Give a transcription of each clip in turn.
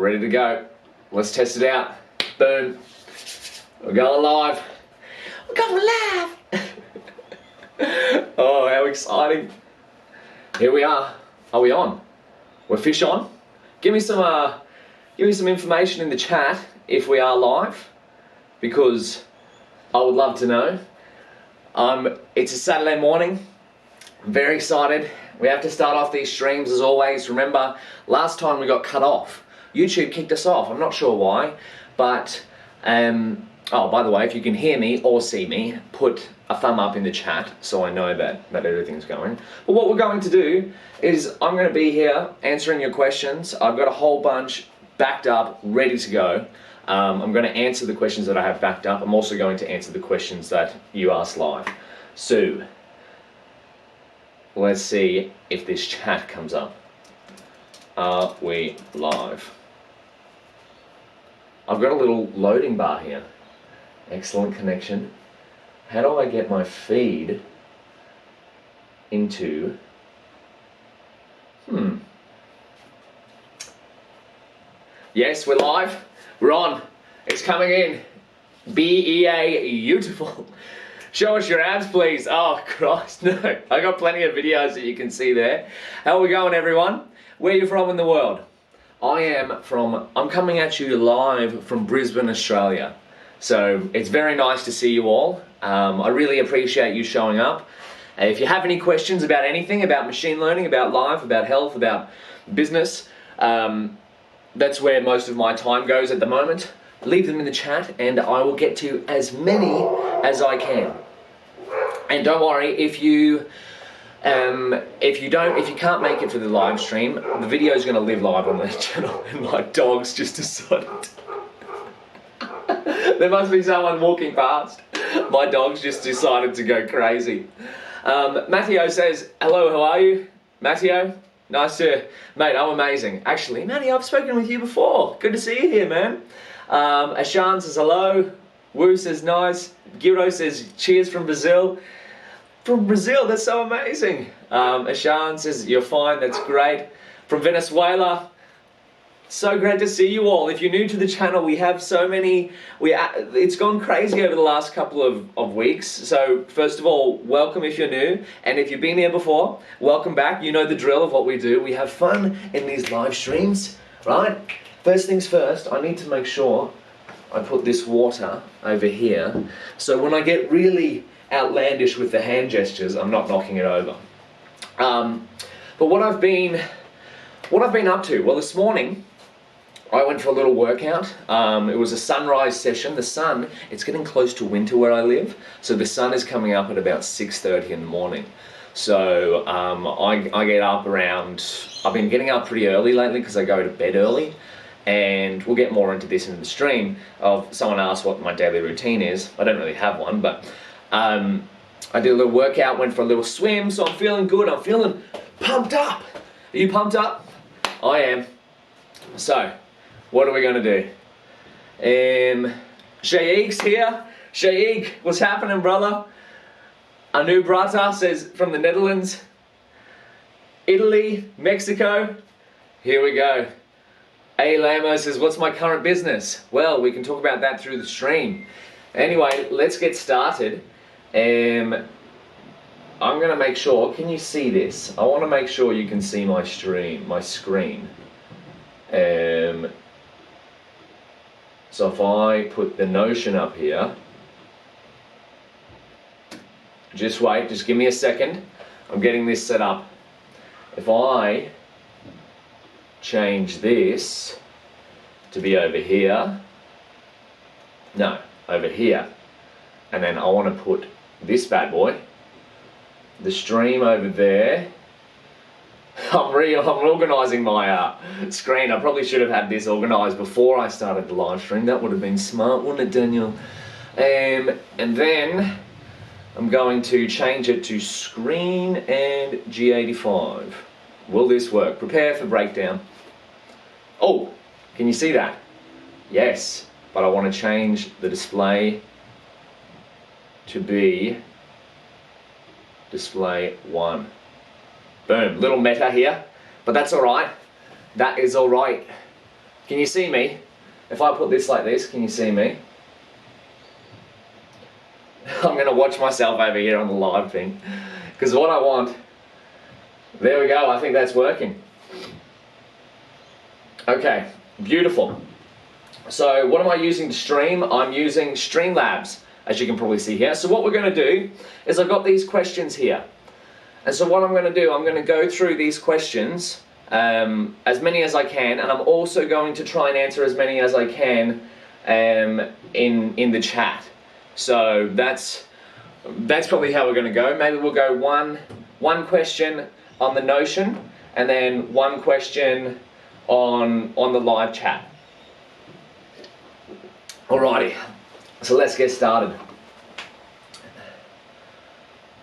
ready to go. Let's test it out. Boom. We're going live. We're going live. Oh, how exciting. Here we are. Are we on? We're fish on. Give me some information in the chat if we are live, because I would love to know. It's a Saturday morning. I'm very excited. We have to start off these streams as always. Remember, last time we got cut off. YouTube kicked us off. I'm not sure why, but oh, by the way, if you can hear me or see me, put a thumb up in the chat so I know that everything's going. But what we're going to do is I'm going to be here answering your questions. I've got a whole bunch backed up, ready to go. I'm going to answer the questions that I have backed up. I'm also going to answer the questions that you asked live. So, let's see if this chat comes up. Are we live? I've got a little loading bar here. Excellent connection. How do I get my feed into... Yes, we're live. We're on. It's coming in. Beautiful. Show us your abs, please. Oh, Christ, no. I got plenty of videos that you can see there. How are we going, everyone? Where are you from in the world? I'm coming at you live from Brisbane, Australia. So it's very nice to see you all. I really appreciate you showing up. If you have any questions about anything, about machine learning, about life, about health, about business, that's where most of my time goes at the moment. Leave them in the chat and I will get to as many as I can. And don't worry, if you can't make it for the live stream, the video is going to live live on the channel. And my dogs just decided there must be someone walking past. My dogs just decided to go crazy. Matteo says, hello, how are you? Matteo, nice to, mate, I'm amazing. Actually, Matty, I've spoken with you before. Good to see you here, man. Ashan says hello. Wu says nice. Giro says cheers from Brazil. From Brazil, that's so amazing. Ashan says you're fine, that's great. From Venezuela, so great to see you all. If you're new to the channel, we have so many, it's gone crazy over the last couple of weeks. So first of all, welcome if you're new. And if you've been here before, welcome back. You know the drill of what we do. We have fun in these live streams, right? First things first, I need to make sure I put this water over here. So when I get really outlandish with the hand gestures, I'm not knocking it over. But what I've been up to, well, this morning I went for a little workout. It was a sunrise session. The sun, it's getting close to winter where I live, so the sun is coming up at about 6:30 in the morning. So I get up around, I've been getting up pretty early lately because I go to bed early, and we'll get more into this in the stream. Someone asked what my daily routine is. I don't really have one, but I did a little workout, went for a little swim, so I'm feeling good. I'm feeling pumped up. Are you pumped up? I am. So, what are we going to do? Shaik's here. Shaik, what's happening, brother? Anu Brata says from the Netherlands. Italy, Mexico. Here we go. A Lamo says, what's my current business? Well, we can talk about that through the stream. Anyway, let's get started. I'm going to make sure, can you see this? I want to make sure you can see my screen. So if I put the Notion up here, just wait, just give me a second. I'm getting this set up. If I change this to be over here, no, over here, and then I want to put this bad boy, the stream over there. I'm organising my screen. I probably should have had this organised before I started the live stream. That would have been smart, wouldn't it, Daniel? And then I'm going to change it to screen and G85. Will this work? Prepare for breakdown. Oh, can you see that? Yes, but I want to change the display to be display 1. Boom, little meta here, but that's all right. That is all right. Can you see me? If I put this like this, can you see me? I'm gonna watch myself over here on the live thing. Because what I want, there we go, I think that's working. Okay, beautiful. So what am I using to stream? I'm using Streamlabs, as you can probably see here. So what we're gonna do is I've got these questions here. And so what I'm gonna do, I'm gonna go through these questions, as many as I can, and I'm also going to try and answer as many as I can in the chat. So that's probably how we're going to go. Maybe we'll go one question on the Notion, and then one question on the live chat. Alrighty, so let's get started.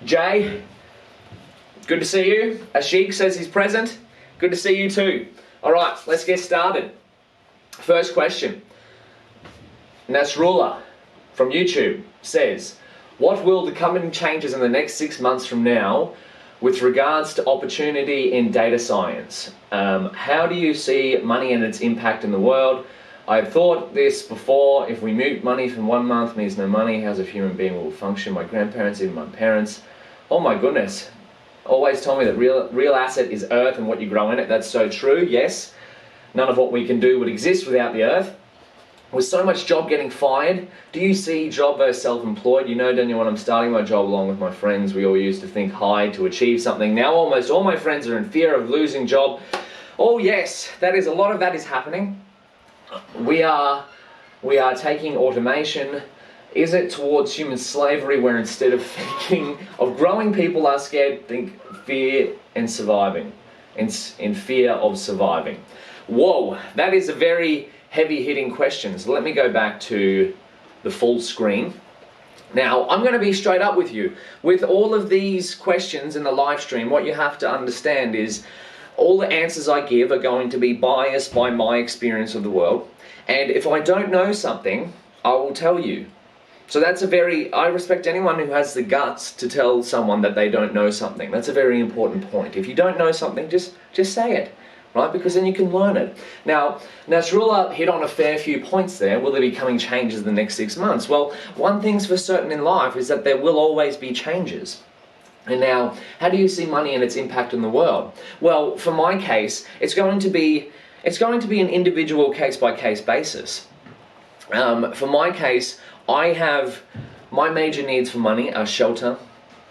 Jay, good to see you. Ashik says he's present. Good to see you too. Alright, let's get started. First question. Nasrullah from YouTube says, what will the coming changes in the next 6 months from now with regards to opportunity in data science? How do you see money and its impact in the world? I've thought this before. If we mute money from 1 month means no money, how's a human being will function? My grandparents, even my parents. Oh my goodness. Always told me that real asset is earth and what you grow in it. That's so true, yes. None of what we can do would exist without the earth. With so much job getting fired, do you see job versus self-employed? You know, Daniel, when I'm starting my job along with my friends, we all used to think high to achieve something. Now almost all my friends are in fear of losing job. Oh yes, a lot of that is happening. We are taking automation. Is it towards human slavery where instead of thinking of growing, people are scared, think fear and surviving, in fear of surviving? Whoa, that is a very heavy-hitting question. So let me go back to the full screen. Now, I'm going to be straight up with you. With all of these questions in the live stream, what you have to understand is all the answers I give are going to be biased by my experience of the world. And if I don't know something, I will tell you. So I respect anyone who has the guts to tell someone that they don't know something. That's a very important point. If you don't know something, just say it, right? Because then you can learn it. Now, Nasrullah hit on a fair few points there. Will there be coming changes in the next 6 months? Well, one thing's for certain in life is that there will always be changes. And now, how do you see money and its impact in the world? Well, for my case, it's going to be an individual case-by-case basis. For my case, my major needs for money are shelter,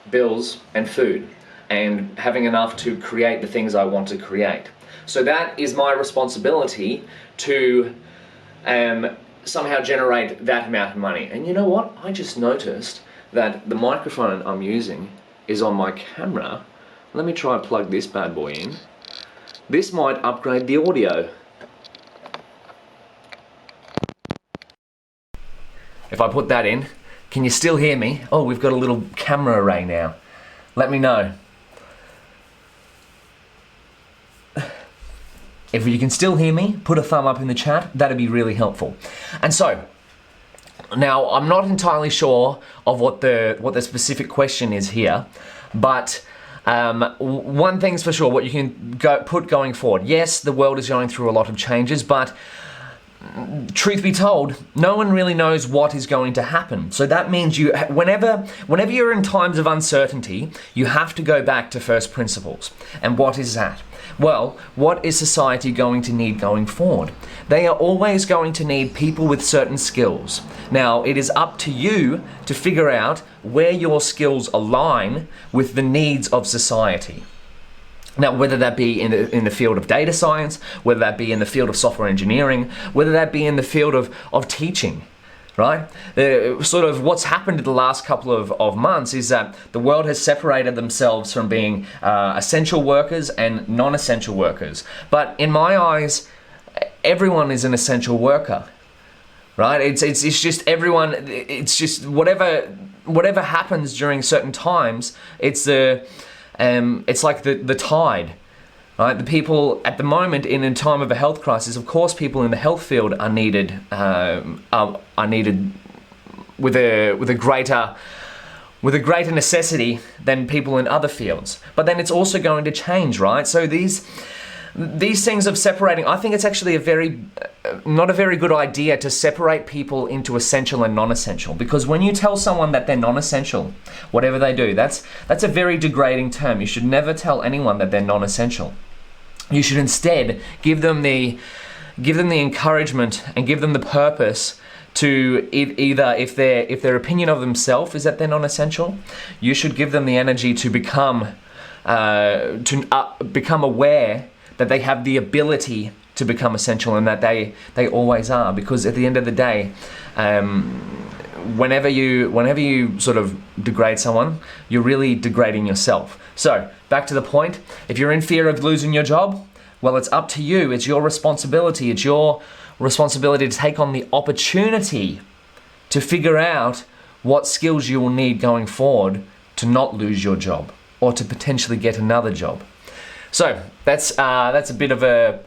bills, and food, and having enough to create the things I want to create. So that is my responsibility to somehow generate that amount of money. And you know what? I just noticed that the microphone I'm using is on my camera. Let me try and plug this bad boy in. This might upgrade the audio. If I put that in, can you still hear me? Oh, we've got a little camera array now. Let me know. If you can still hear me, put a thumb up in the chat. That'd be really helpful. And so, now I'm not entirely sure of what the specific question is here, but one thing's for sure, what you can put going forward. Yes, the world is going through a lot of changes, but truth be told, no one really knows what is going to happen. So that means whenever you're in times of uncertainty, you have to go back to first principles. And what is that? Well, what is society going to need going forward? They are always going to need people with certain skills. Now, it is up to you to figure out where your skills align with the needs of society. Now, whether that be in the field of data science, whether that be in the field of software engineering, whether that be in the field of teaching, right? Sort of what's happened in the last couple of months is that the world has separated themselves from being essential workers and non-essential workers. But in my eyes, everyone is an essential worker, right? It's just everyone. It's just whatever happens during certain times. It's like the tide, right? The people at the moment in a time of a health crisis, of course, people in the health field are needed with a greater necessity than people in other fields. But then it's also going to change, right? So these things of separating, I think it's actually not a very good idea to separate people into essential and non-essential, because when you tell someone that they're non-essential, whatever they do, that's a very degrading term. You should never tell anyone that they're non-essential. You should instead give them the encouragement and give them the purpose to either, if their opinion of themselves is that they're non-essential, you should give them the energy to become aware that they have the ability to become essential, and that they always are. Because at the end of the day, whenever you sort of degrade someone, you're really degrading yourself. So back to the point, if you're in fear of losing your job, well, it's up to you. It's your responsibility. It's your responsibility to take on the opportunity to figure out what skills you will need going forward to not lose your job, or to potentially get another job. So that's a bit of a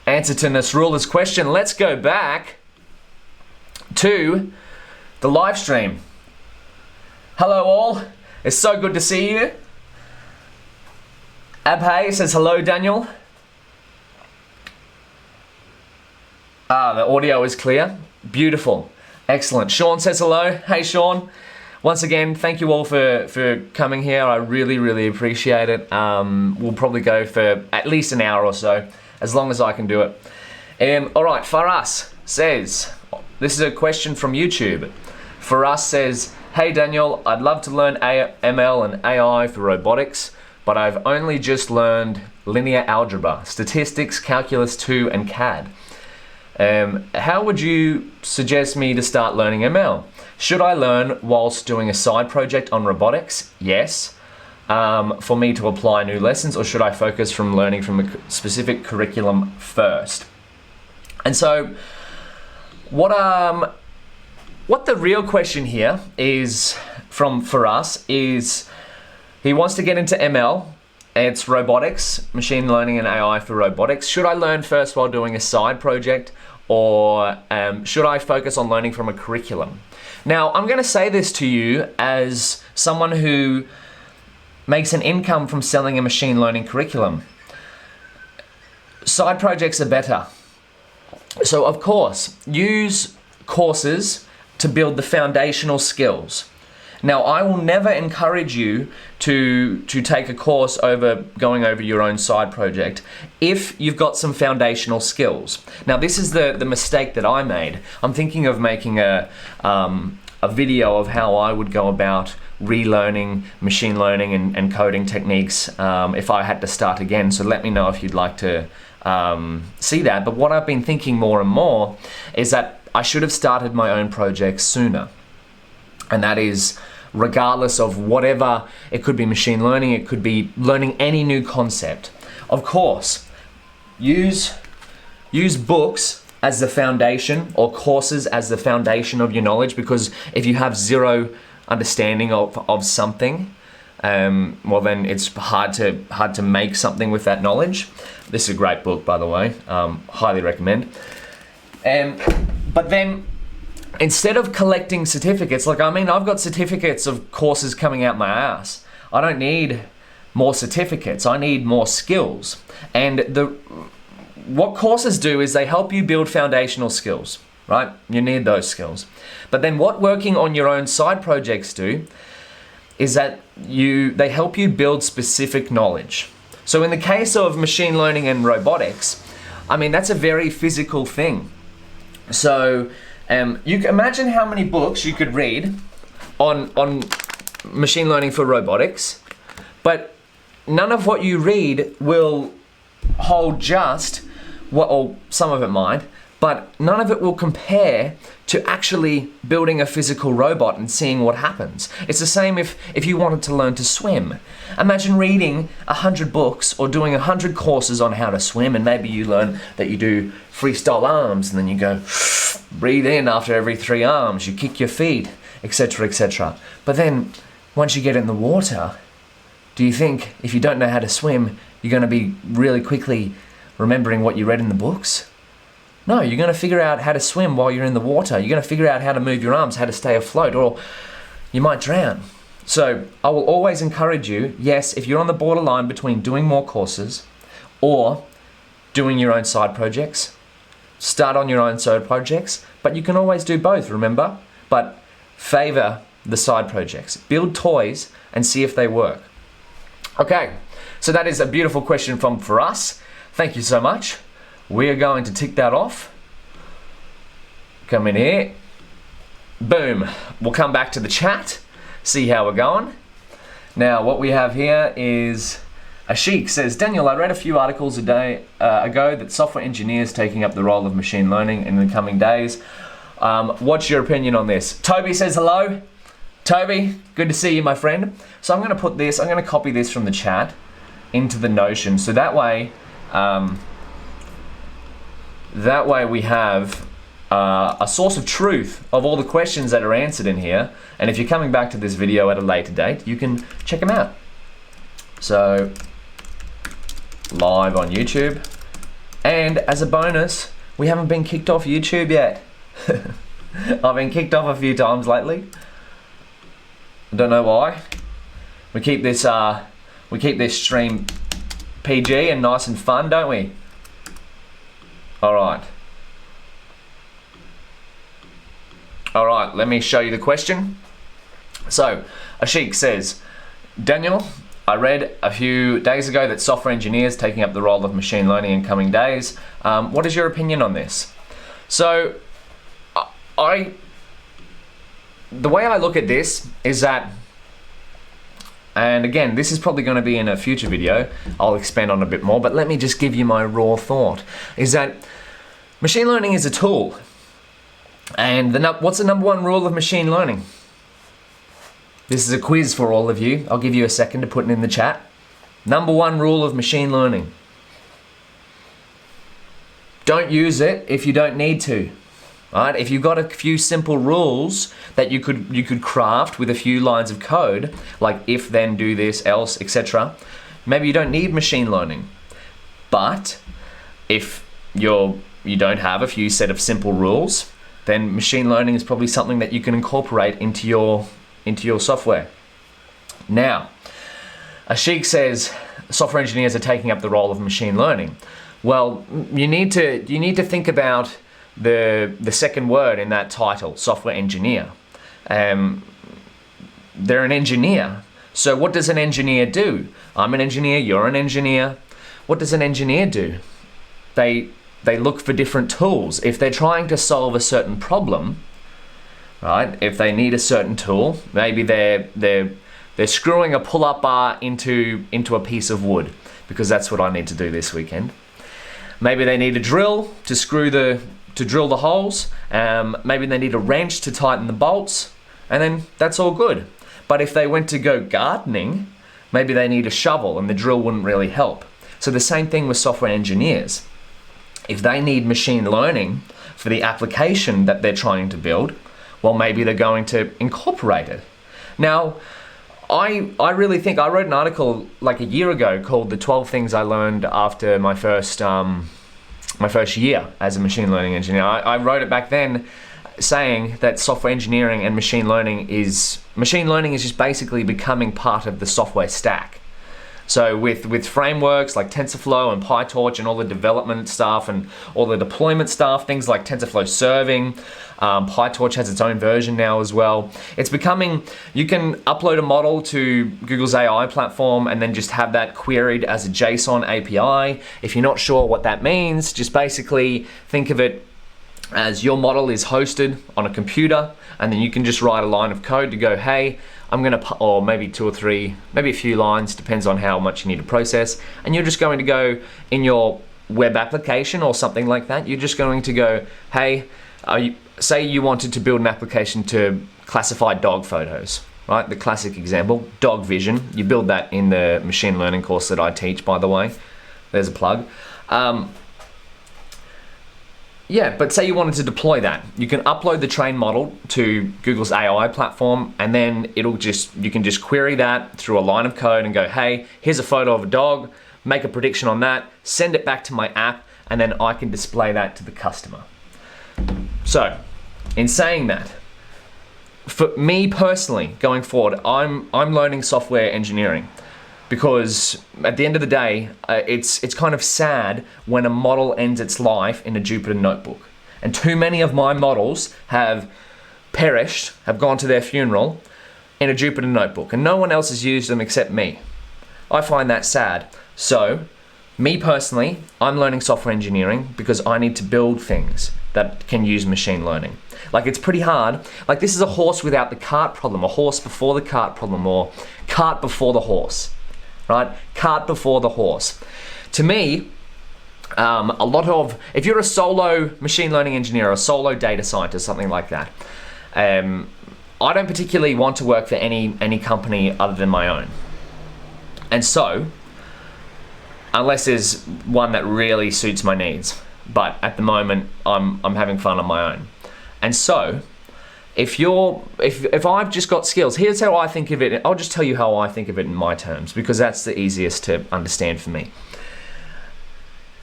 answer to Nasrula's question. Let's go back to the live stream. Hello all, it's so good to see you. Abhay says hello, Daniel. The audio is clear. Beautiful. Excellent. Sean says hello. Hey Sean. Once again, thank you all for coming here. I really, really appreciate it. We'll probably go for at least an hour or so, as long as I can do it. All right, Faras says, this is a question from YouTube. Faras says, hey Daniel, I'd love to learn ML and AI for robotics, but I've only just learned linear algebra, statistics, calculus 2, and CAD. How would you suggest me to start learning ML? Should I learn whilst doing a side project on robotics? Yes. For me to apply new lessons, or should I focus from learning from a specific curriculum first? And so, what the real question here is for us is, he wants to get into ML. It's robotics, machine learning and AI for robotics. Should I learn first while doing a side project, or should I focus on learning from a curriculum? Now, I'm going to say this to you as someone who makes an income from selling a machine learning curriculum. Side projects are better. So, of course, use courses to build the foundational skills. Now, I will never encourage you to take a course going over your own side project if you've got some foundational skills. Now, this is the mistake that I made. I'm thinking of making a video of how I would go about relearning machine learning and coding techniques if I had to start again. So let me know if you'd like to see that. But what I've been thinking more and more is that I should have started my own projects sooner. And that is regardless of whatever, it could be machine learning, it could be learning any new concept. Of course, use books as the foundation, or courses as the foundation of your knowledge, because if you have zero understanding of something, well then it's hard to make something with that knowledge. This is a great book, by the way, highly recommend. But then, instead of collecting certificates, I've got certificates of courses coming out my ass. I don't need more certificates, I need more skills. And what courses do is they help you build foundational skills, right? You need those skills. But then what working on your own side projects do is that they help you build specific knowledge. So in the case of machine learning and robotics, that's a very physical thing. So you can imagine how many books you could read on machine learning for robotics, but none of what you read will hold just, or some of it might, but none of it will compare to actually building a physical robot and seeing what happens. It's the same if you wanted to learn to swim. Imagine reading 100 books or doing 100 courses on how to swim, and maybe you learn that you do freestyle arms, and then you go breathe in after every 3 arms, you kick your feet, etc., etc. But then once you get in the water, do you think if you don't know how to swim, you're going to be really quickly remembering what you read in the books? No, you're going to figure out how to swim while you're in the water. You're going to figure out how to move your arms, how to stay afloat, or you might drown. So I will always encourage you, yes, if you're on the borderline between doing more courses or doing your own side projects. Start on your own side projects, but you can always do both, remember? But favor the side projects. Build toys and see if they work. Okay, so that is a beautiful question for us. Thank you so much. We are going to tick that off. Come in here. Boom. We'll come back to the chat, see how we're going. Now, what we have here is Ashik says, Daniel, I read a few articles a day ago that software engineers taking up the role of machine learning in the coming days. What's your opinion on this? Toby says hello. Toby, good to see you, my friend. So I'm going to put this, I'm going to copy this from the chat into the Notion. So that way we have a source of truth of all the questions that are answered in here. And if you're coming back to this video at a later date, you can check them out. So, live on YouTube. And as a bonus, we haven't been kicked off YouTube yet. I've been kicked off a few times lately. I don't know why. We keep this stream PG and nice and fun, don't we? All right. All right, let me show you the question. So, Ashik says, Daniel, I read a few days ago that software engineers taking up the role of machine learning in coming days. What is your opinion on this? So, the way I look at this is that, and again, this is probably going to be in a future video, I'll expand on a bit more, but let me just give you my raw thought, is that machine learning is a tool. And what's the number one rule of machine learning? This is a quiz for all of you. I'll give you a second to put it in the chat. Number one rule of machine learning. Don't use it if you don't need to. Right? If you've got a few simple rules that you could craft with a few lines of code, like if, then, do this, else, etc., maybe you don't need machine learning. But if you don't have a few set of simple rules, then machine learning is probably something that you can incorporate into your software. Now, Ashik says software engineers are taking up the role of machine learning. Well, you need to think about the second word in that title, software engineer. They're an engineer. So what does an engineer do? I'm an engineer, you're an engineer. What does an engineer do? They look for different tools. If they're trying to solve a certain problem, right? If they need a certain tool, maybe they're screwing a pull-up bar into a piece of wood, because that's what I need to do this weekend. Maybe they need a drill to drill the holes. Maybe they need a wrench to tighten the bolts, and then that's all good. But if they went to go gardening, maybe they need a shovel, and the drill wouldn't really help. So the same thing with software engineers. If they need machine learning for the application that they're trying to build, well, maybe they're going to incorporate it. Now, I really think, I wrote an article like a year ago called The 12 Things I Learned After my first year as a machine learning engineer. I wrote it back then saying that software engineering and machine learning is just basically becoming part of the software stack. So with frameworks like TensorFlow and PyTorch and all the development stuff and all the deployment stuff, things like TensorFlow serving, PyTorch has its own version now as well. It's becoming, you can upload a model to Google's AI platform and then just have that queried as a JSON API. If you're not sure what that means, just basically think of it as your model is hosted on a computer, and then you can just write a line of code to go, hey, I'm gonna, or maybe 2 or 3, maybe a few lines, depends on how much you need to process, and you're just going to go in your web application or something like that, you're just going to go, hey, say you wanted to build an application to classify dog photos, right? The classic example, dog vision. You build that in the machine learning course that I teach, by the way. There's a plug. Yeah, but say you wanted to deploy that. You can upload the trained model to Google's AI platform, and then you can just query that through a line of code and go, hey, here's a photo of a dog, make a prediction on that, send it back to my app, and then I can display that to the customer. So, in saying that, for me personally, going forward, I'm learning software engineering because at the end of the day, it's kind of sad when a model ends its life in a Jupyter notebook. And too many of my models have perished, have gone to their funeral in a Jupyter notebook, and no one else has used them except me. I find that sad. So, me personally, I'm learning software engineering because I need to build things that can use machine learning. Like, it's pretty hard. Like, this is a horse without the cart problem, a horse before the cart problem, or cart before the horse, right? Cart before the horse. To me, if you're a solo machine learning engineer or a solo data scientist, something like that, I don't particularly want to work for any company other than my own. And so, unless there's one that really suits my needs, but at the moment I'm having fun on my own. And so, if I've just got skills, here's how I think of it. I'll just tell you how I think of it in my terms, because that's the easiest to understand for me.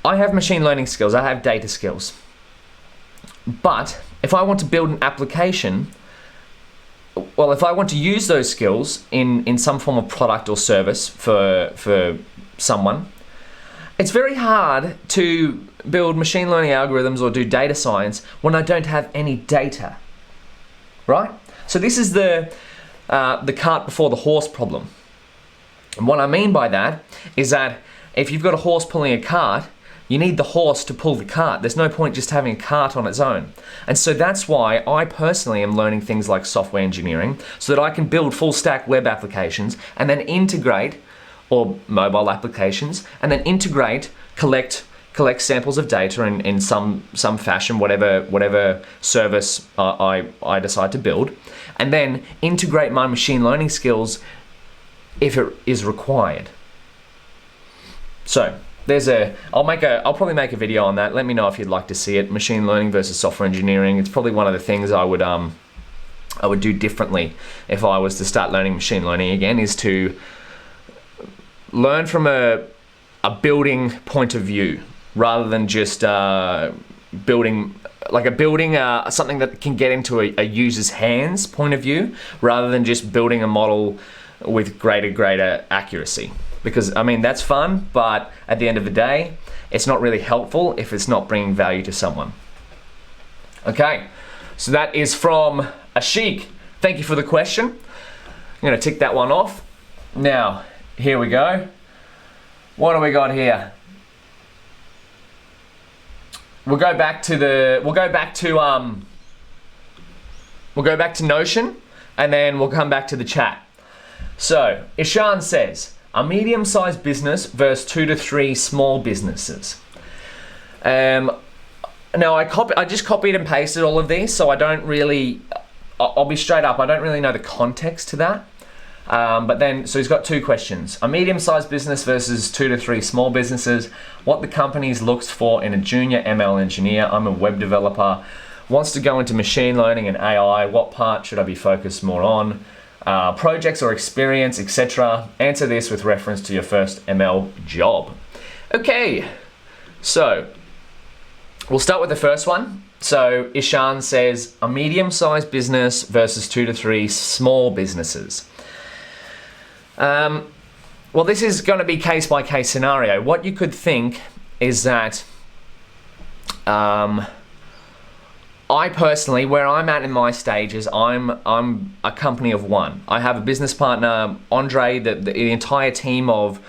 I have machine learning skills, I have data skills. But if I want to build an application, well, if I want to use those skills in some form of product or service for someone, it's very hard to build machine learning algorithms or do data science when I don't have any data, right? So this is the cart before the horse problem. And what I mean by that is that if you've got a horse pulling a cart, you need the horse to pull the cart. There's no point just having a cart on its own. And so that's why I personally am learning things like software engineering, so that I can build full stack web applications and then integrate, or mobile applications, and then integrate, collect samples of data in some fashion, whatever service I decide to build, and then integrate my machine learning skills if it is required. So I'll probably make a video on that. Let me know if you'd like to see it. Machine learning versus software engineering. It's probably one of the things I would do differently if I was to start learning machine learning again, is to learn from a building point of view, rather than just building something that can get into a user's hands point of view, rather than just building a model with greater accuracy. Because, I mean, that's fun, but at the end of the day, it's not really helpful if it's not bringing value to someone. Okay, so that is from Ashik. Thank you for the question. I'm gonna tick that one off. Now, here we go. What do we got here? We'll go back to Notion, and then we'll come back to the chat. So, Ishan says, a medium-sized business versus 2 to 3 small businesses. Now, I just copied and pasted all of these, so I don't really, I'll be straight up, I don't really know the context to that. So he's got 2 questions. A medium-sized business versus 2 to 3 small businesses. What the companies looks for in a junior ML engineer. I'm a web developer. Wants to go into machine learning and AI. What part should I be focused more on? Projects or experience, etc. Answer this with reference to your first ML job. Okay, so we'll start with the first one. So Ishan says, a medium-sized business versus 2 to 3 small businesses. Well, this is going to be case-by-case scenario. What you could think is that I personally, where I'm at in my stages, I'm a company of one. I have a business partner, Andre, the entire team of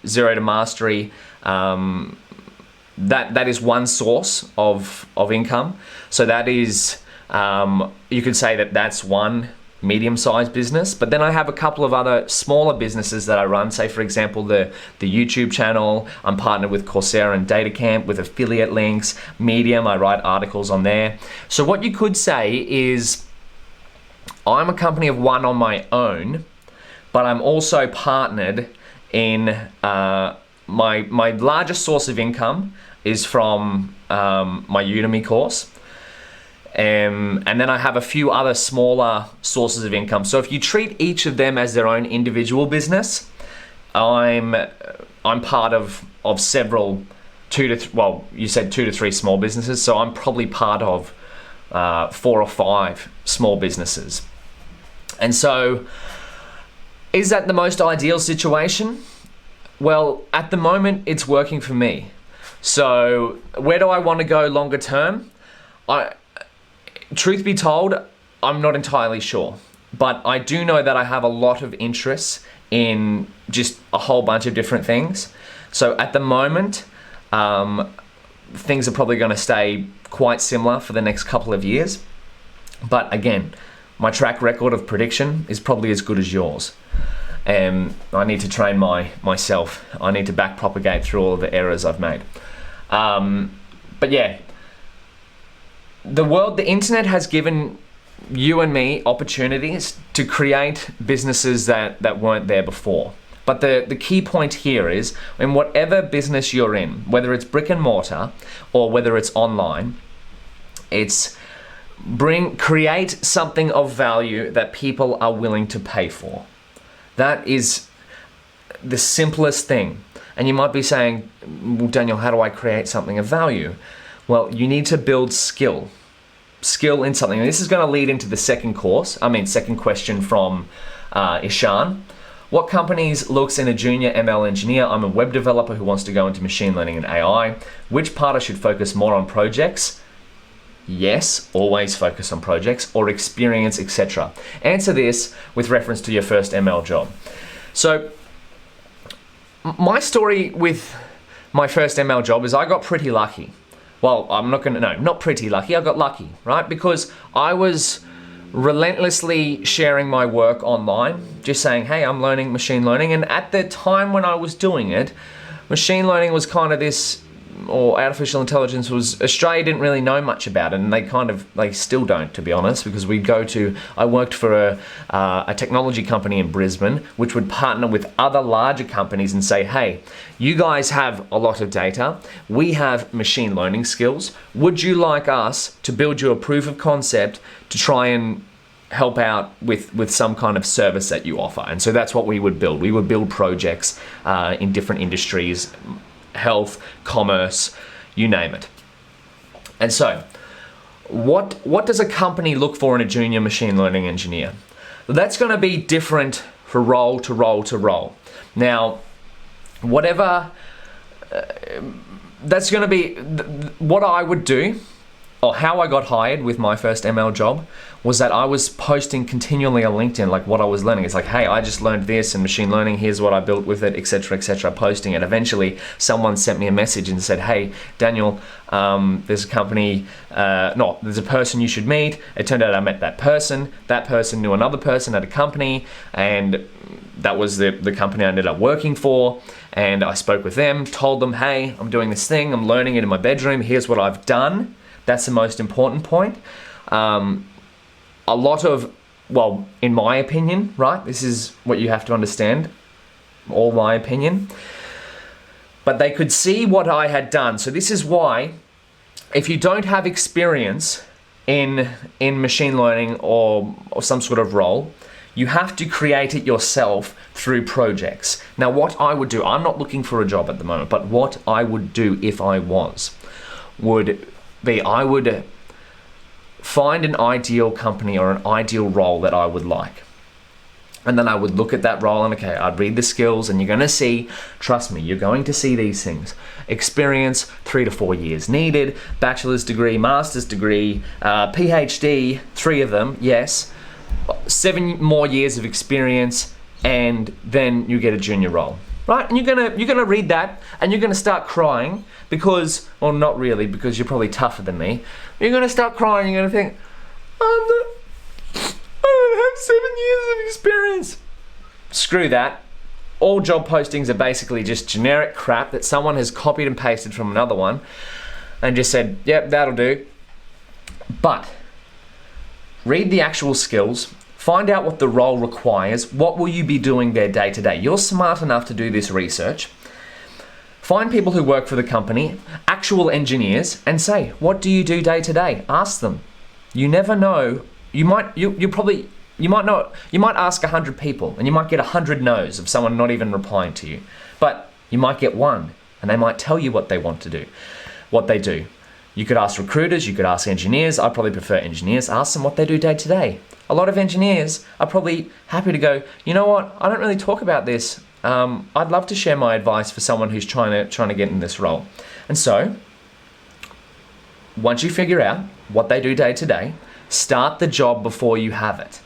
Zero to Mastery. That is one source of income. So that is, you could say that's one medium-sized business. But then I have a couple of other smaller businesses that I run. Say, for example, the YouTube channel. I'm partnered with Coursera and DataCamp with affiliate links. Medium, I write articles on there. So what you could say is, I'm a company of one on my own, but I'm also partnered in my largest source of income is from my Udemy course. And then I have a few other smaller sources of income. So if you treat each of them as their own individual business, I'm part of several you said 2 to 3 small businesses. So I'm probably part of 4 or 5 small businesses. And so Is that the most ideal situation? Well, at the moment, it's working for me. So where do I want to go longer term? Truth be told, I'm not entirely sure. But I do know that I have a lot of interests in just a whole bunch of different things. So at the moment, things are probably going to stay quite similar for the next couple of years. But again, my track record of prediction is probably as good as yours. And I need to train myself. I need to back propagate through all of the errors I've made. But yeah, the internet has given you and me opportunities to create businesses that weren't there before. But the key point here is, in whatever business you're in, whether it's brick and mortar or whether it's online, it's create something of value that people are willing to pay for. That is the simplest thing. And you might be saying, well, Daniel, how do I create something of value? Well, you need to build skill in something. And this is going to lead into the second question from Ishan. What companies looks in a junior ML engineer? I'm a web developer who wants to go into machine learning and AI. Which part I should focus more on, projects? Yes, always focus on projects, or experience, etc. Answer this with reference to your first ML job. So my story with my first ML job is I got pretty lucky. Well, not pretty lucky, I got lucky, right? Because I was relentlessly sharing my work online, just saying, hey, I'm learning machine learning. And at the time when I was doing it, machine learning was kind of this, or artificial intelligence was, Australia didn't really know much about it, and they still don't, to be honest, because I worked for a technology company in Brisbane, which would partner with other larger companies and say, hey, you guys have a lot of data, we have machine learning skills, would you like us to build you a proof of concept to try and help out with some kind of service that you offer? And so that's what we would build. We would build projects in different industries, health, commerce, you name it. And so, what does a company look for in a junior machine learning engineer? That's going to be different for role to role to role. Now, whatever, that's going to be what I would do, or how I got hired with my first ML job, was that I was posting continually on LinkedIn, like what I was learning. It's like, hey, I just learned this in machine learning, here's what I built with it, etc., posting it. Eventually, someone sent me a message and said, hey, Daniel, there's a company, there's a person you should meet. It turned out I met that person knew another person at a company, and that was the company I ended up working for. And I spoke with them, told them, hey, I'm doing this thing, I'm learning it in my bedroom, here's what I've done. That's the most important point. A lot of, well, in my opinion, right? This is what you have to understand, all my opinion. But they could see what I had done. So this is why, if you don't have experience in machine learning or some sort of role, you have to create it yourself through projects. Now, what I would do, I'm not looking for a job at the moment, but what I would do if I was, would be I would find an ideal company or an ideal role that I would like. And then I would look at that role and, okay, I'd read the skills, and you're going to see, trust me, you're going to see these things. Experience, 3 to 4 years needed, bachelor's degree, master's degree, PhD, 3 of them, yes, 7 more years of experience, and then you get a junior role. Right? And you're gonna read that, and you're gonna start crying because, well, not really, because you're probably tougher than me. You're gonna start crying. You're gonna think, I don't have 7 years of experience. Screw that. All job postings are basically just generic crap that someone has copied and pasted from another one, and just said, yep, that'll do. But read the actual skills. Find out what the role requires. What will you be doing there day to day? You're smart enough to do this research. Find people who work for the company, actual engineers, and say, what do you do day to day? Ask them. You never know. You might ask 100 people, and you might get 100 no's of someone not even replying to you. But you might get one, and they might tell you what they want to do, what they do. You could ask recruiters, you could ask engineers. I probably prefer engineers. Ask them what they do day to day. A lot of engineers are probably happy to go, you know what, I don't really talk about this. I'd love to share my advice for someone who's trying to get in this role. And so, once you figure out what they do day to day, start the job before you have it.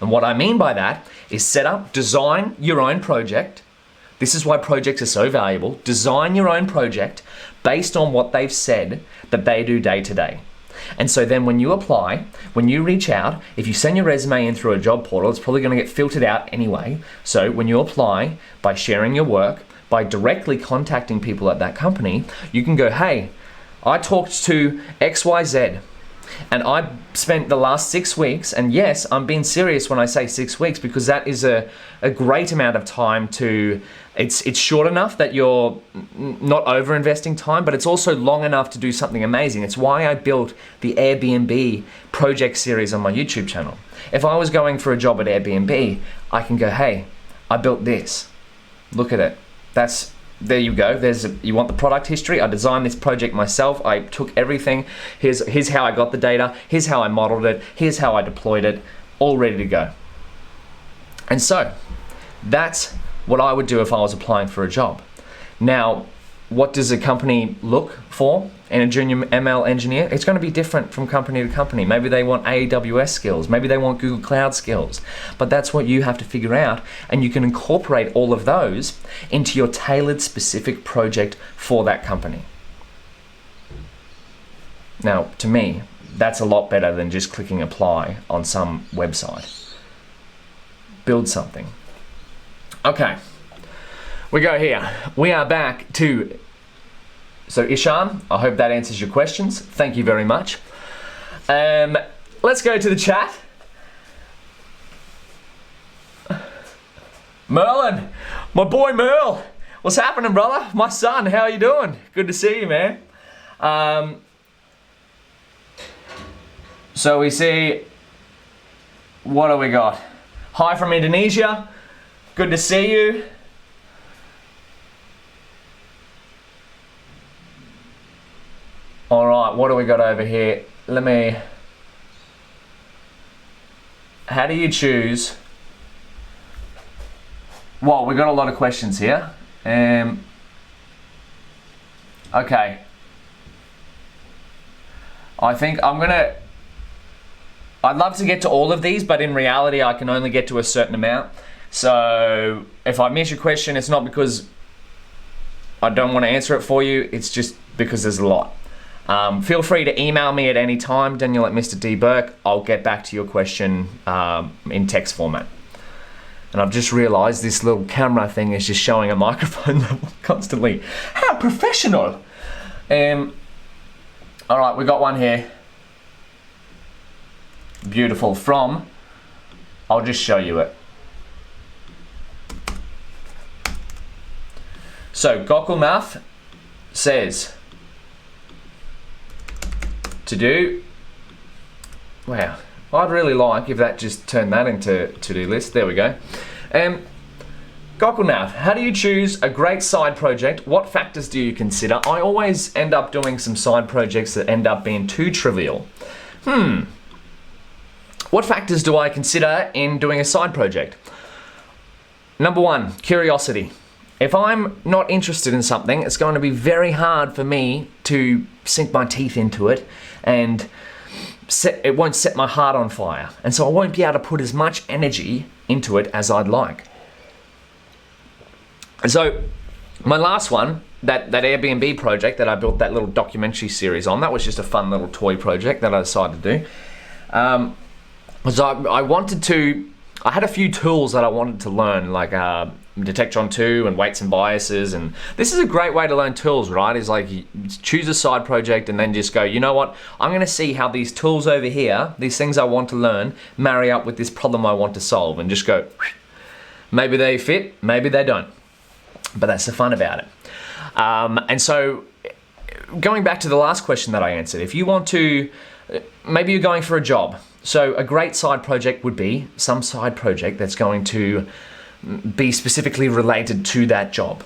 And what I mean by that is set up, design your own project. This is why projects are so valuable. Design your own project based on what they've said that they do day to day. And so then when you apply, when you reach out, if you send your resume in through a job portal, it's probably going to get filtered out anyway. So when you apply, by sharing your work, by directly contacting people at that company, you can go, hey, I talked to XYZ and I spent the last 6 weeks, and yes, I'm being serious when I say 6 weeks because that is a great amount of time to, it's short enough that you're not over investing time, but it's also long enough to do something amazing. It's why I built the Airbnb project series on my YouTube channel. If I was going for a job at Airbnb, I can go, hey, I built this. Look at it. There you go. You want the product history? I designed this project myself. I took everything. Here's how I got the data. Here's how I modeled it. Here's how I deployed it. All ready to go. And so that's what I would do if I was applying for a job. Now, what does a company look for in a junior ML engineer? It's going to be different from company to company. Maybe they want AWS skills. Maybe they want Google Cloud skills. But that's what you have to figure out, and you can incorporate all of those into your tailored specific project for that company. Now, to me, that's a lot better than just clicking apply on some website. Build something. Okay. We go here. We are back to, so Ishan, I hope that answers your questions. Thank you very much. Let's go to the chat. Merlin, my boy Merle. What's happening, brother? My son, how are you doing? Good to see you, man. So we see, what do we got? Hi from Indonesia. Good to see you. All right, what do we got over here? How do you choose? Well, we got a lot of questions here. Okay. I think I'd love to get to all of these, but in reality, I can only get to a certain amount. So if I miss your question, it's not because I don't want to answer it for you, it's just because there's a lot. Feel free to email me at any time, Daniel at Mr. D. Bourke. I'll get back to your question in text format. And I've just realized this little camera thing is just showing a microphone level constantly. How professional! All right, we got one here. Beautiful. I'll just show you it. So, Gokulmath says, to do, wow, I'd really like if that just turned that into to-do list. There we go. Gokulnath, how do you choose a great side project? What factors do you consider? I always end up doing some side projects that end up being too trivial. What factors do I consider in doing a side project? Number one, curiosity. If I'm not interested in something, it's going to be very hard for me to sink my teeth into it, and it won't set my heart on fire. And so I won't be able to put as much energy into it as I'd like. And so my last one, that Airbnb project that I built that little documentary series on, that was just a fun little toy project that I decided to do. I had a few tools that I wanted to learn, like Detection 2 and weights and biases, and this is a great way to learn tools, right? Is like you choose a side project and then just go, you know what, I'm going to see how these tools over here, these things I want to learn, marry up with this problem I want to solve, and just go, maybe they fit, maybe they don't, but that's the fun about it. And so going back to the last question that I answered, if you want to, maybe you're going for a job, so a great side project would be some side project that's going to be specifically related to that job.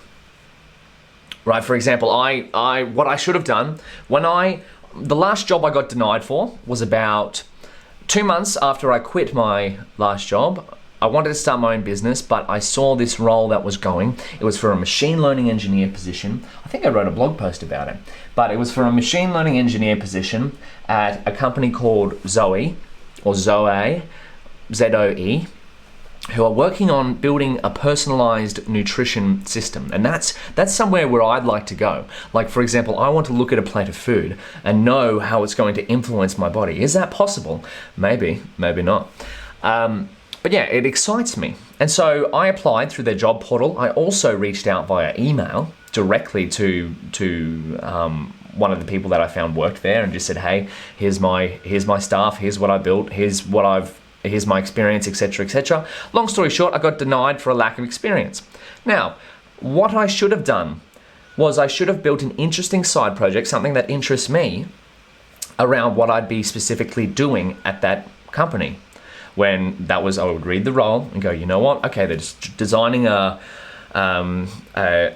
right? For example, what I should have done the last job I got denied for was about 2 months after I quit my last job. I wanted to start my own business, but I saw this role that was going. It was for a machine learning engineer position. I think I wrote a blog post about it, but it was for a machine learning engineer position at a company called Zoe, Z-O-E, who are working on building a personalized nutrition system. And that's somewhere where I'd like to go. Like, for example, I want to look at a plate of food and know how it's going to influence my body. Is that possible? Maybe, maybe not. But yeah, it excites me. And so I applied through their job portal. I also reached out via email directly to one of the people that I found worked there and just said, hey, here's my staff, here's what I built, here's my experience, etc., etc. Long story short, I got denied for a lack of experience. Now, what I should have done was I should have built an interesting side project, something that interests me, around what I'd be specifically doing at that company. When that was, I would read the role and go, you know what? Okay, they're just designing a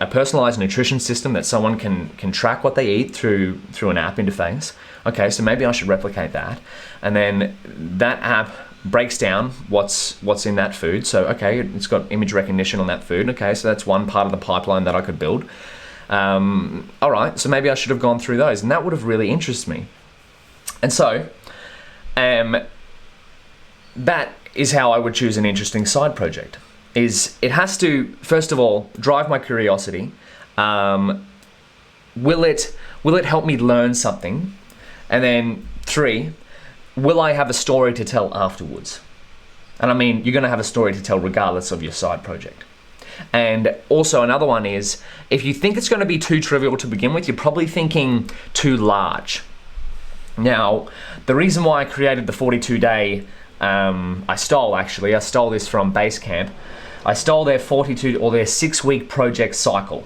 personalized nutrition system that someone can track what they eat through an app interface. Okay, so maybe I should replicate that, and then that app breaks down what's in that food. So okay, it's got image recognition on that food. Okay, so that's one part of the pipeline that I could build. All right, so maybe I should have gone through those, and that would have really interested me. And so, that is how I would choose an interesting side project. It has to, first of all, drive my curiosity. Will it help me learn something? And then 3, will I have a story to tell afterwards? And I mean, you're gonna have a story to tell regardless of your side project. And also another one is, if you think it's gonna be too trivial to begin with, you're probably thinking too large. Now, the reason why I created the 42-day, I stole this from Basecamp. I stole their 6-week project cycle.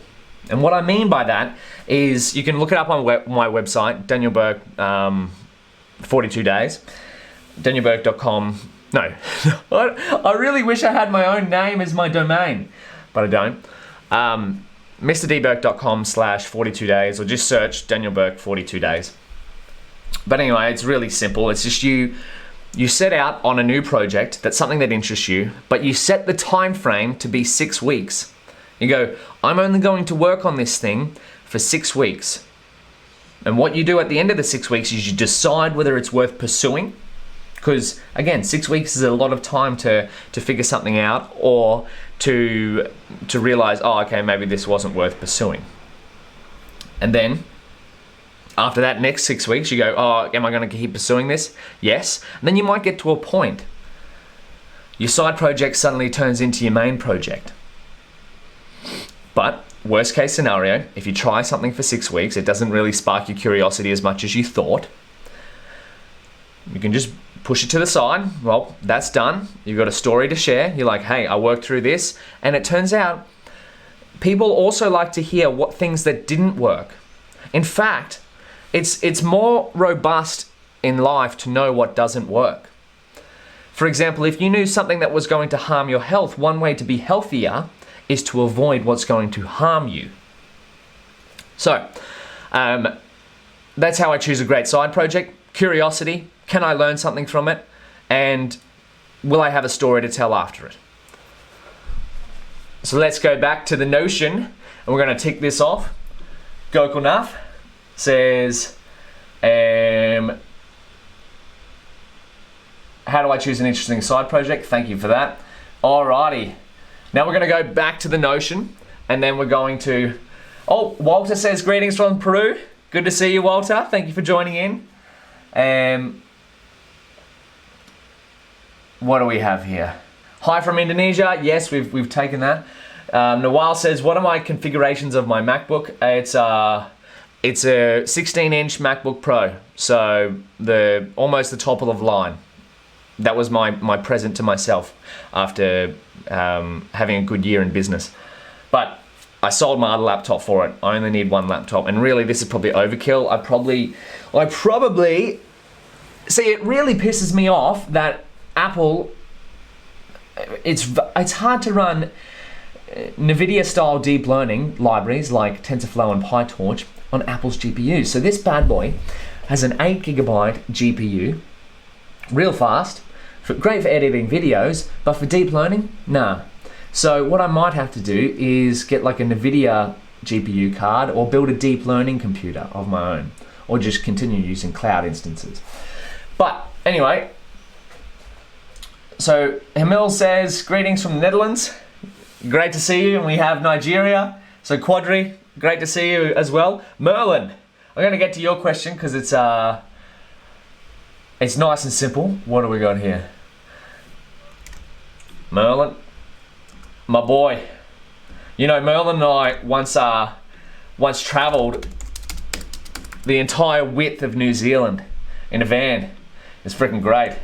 And what I mean by that is, you can look it up on my website, Daniel Bourke, 42 days, danielbourke.com. No, I really wish I had my own name as my domain, but I don't. mrdbourke.com/42 days, or just search Daniel Bourke 42 days. But anyway, it's really simple. It's just you set out on a new project, that's something that interests you, but you set the time frame to be 6 weeks. You go, I'm only going to work on this thing for 6 weeks. And what you do at the end of the 6 weeks is you decide whether it's worth pursuing, because again, 6 weeks is a lot of time to figure something out, or to realize, oh, okay, maybe this wasn't worth pursuing. And then after that next 6 weeks, you go, oh, am I going to keep pursuing this? Yes. And then you might get to a point. Your side project suddenly turns into your main project. But worst case scenario, if you try something for 6 weeks, it doesn't really spark your curiosity as much as you thought, you can just push it to the side. Well, that's done. You've got a story to share. You're like, hey, I worked through this. And it turns out people also like to hear what things that didn't work. In fact, it's more robust in life to know what doesn't work. For example, if you knew something that was going to harm your health, one way to be healthier is to avoid what's going to harm you. So, that's how I choose a great side project. Curiosity, can I learn something from it? And will I have a story to tell after it? So let's go back to the Notion, and we're going to tick this off. Gokulnath says, how do I choose an interesting side project? Thank you for that. Alrighty. Now we're going to go back to the Notion, and then we're going to... Oh, Walter says, greetings from Peru. Good to see you, Walter. Thank you for joining in. What do we have here? Hi from Indonesia. Yes, we've taken that. Nawal says, what are my configurations of my MacBook? It's a 16-inch MacBook Pro, so almost the top of the line. That was my present to myself after having a good year in business. But I sold my other laptop for it. I only need one laptop, and really this is probably overkill. I probably see, it really pisses me off that Apple, it's hard to run NVIDIA style deep learning libraries like TensorFlow and PyTorch on Apple's GPUs. So this bad boy has an 8GB GPU, real fast, great for editing videos, but for deep learning, nah. So what I might have to do is get like a NVIDIA GPU card or build a deep learning computer of my own, or just continue using cloud instances. But anyway, so Emil says, greetings from the Netherlands. Great to see you. And we have Nigeria. So Quadri, great to see you as well. Merlin, I'm going to get to your question because it's nice and simple. What do we got here? Merlin, my boy. You know, Merlin and I once travelled the entire width of New Zealand in a van. It's freaking great.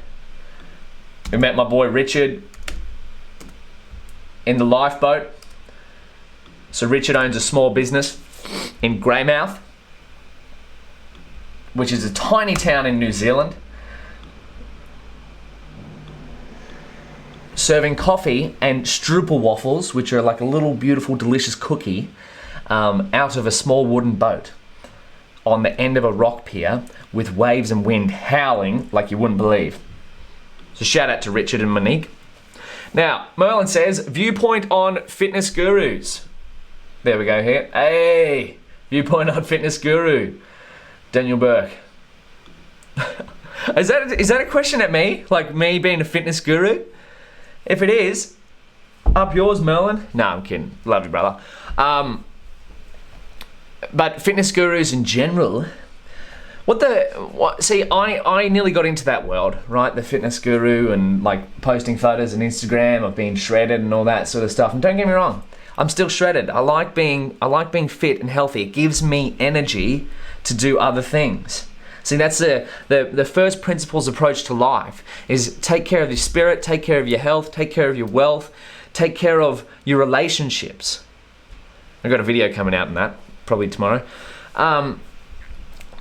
We met my boy Richard in the lifeboat. So Richard owns a small business in Greymouth, which is a tiny town in New Zealand, serving coffee and strupel waffles, which are like a little beautiful delicious cookie, out of a small wooden boat on the end of a rock pier with waves and wind howling like you wouldn't believe. So shout out to Richard and Monique. Now, Merlin says, Viewpoint on fitness gurus. There we go here. Hey, Viewpoint on fitness guru. Daniel Bourke. Is that a question at me? Like me being a fitness guru? If it is, up yours, Merlin. No, I'm kidding. Love you, brother. But fitness gurus in general, see, I nearly got into that world, right? The fitness guru and like posting photos on Instagram of being shredded and all that sort of stuff. And don't get me wrong, I'm still shredded. I like being fit and healthy. It gives me energy to do other things. See, that's the first principles approach to life is take care of your spirit, take care of your health, take care of your wealth, take care of your relationships. I've got a video coming out on that, probably tomorrow.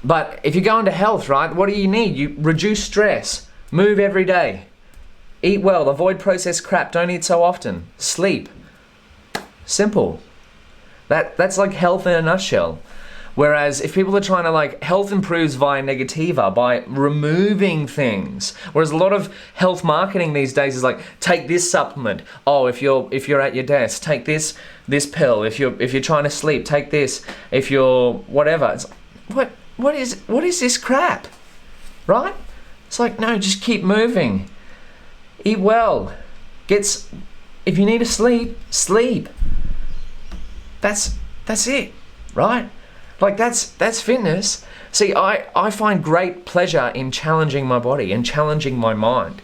But if you go into health, right, what do you need? You reduce stress, move every day, eat well, avoid processed crap, don't eat so often, sleep. Simple. That's like health in a nutshell. Whereas if people are trying to like, health improves via negativa, by removing things. Whereas a lot of health marketing these days is like, take this supplement. Oh, if you're at your desk, take this pill. If you're trying to sleep, take this. If you're whatever. It's like, what is this crap? Right? It's like, no, just keep moving. Eat well. If you need to sleep, sleep. That's it, right? Like that's fitness. See, I find great pleasure in challenging my body and challenging my mind.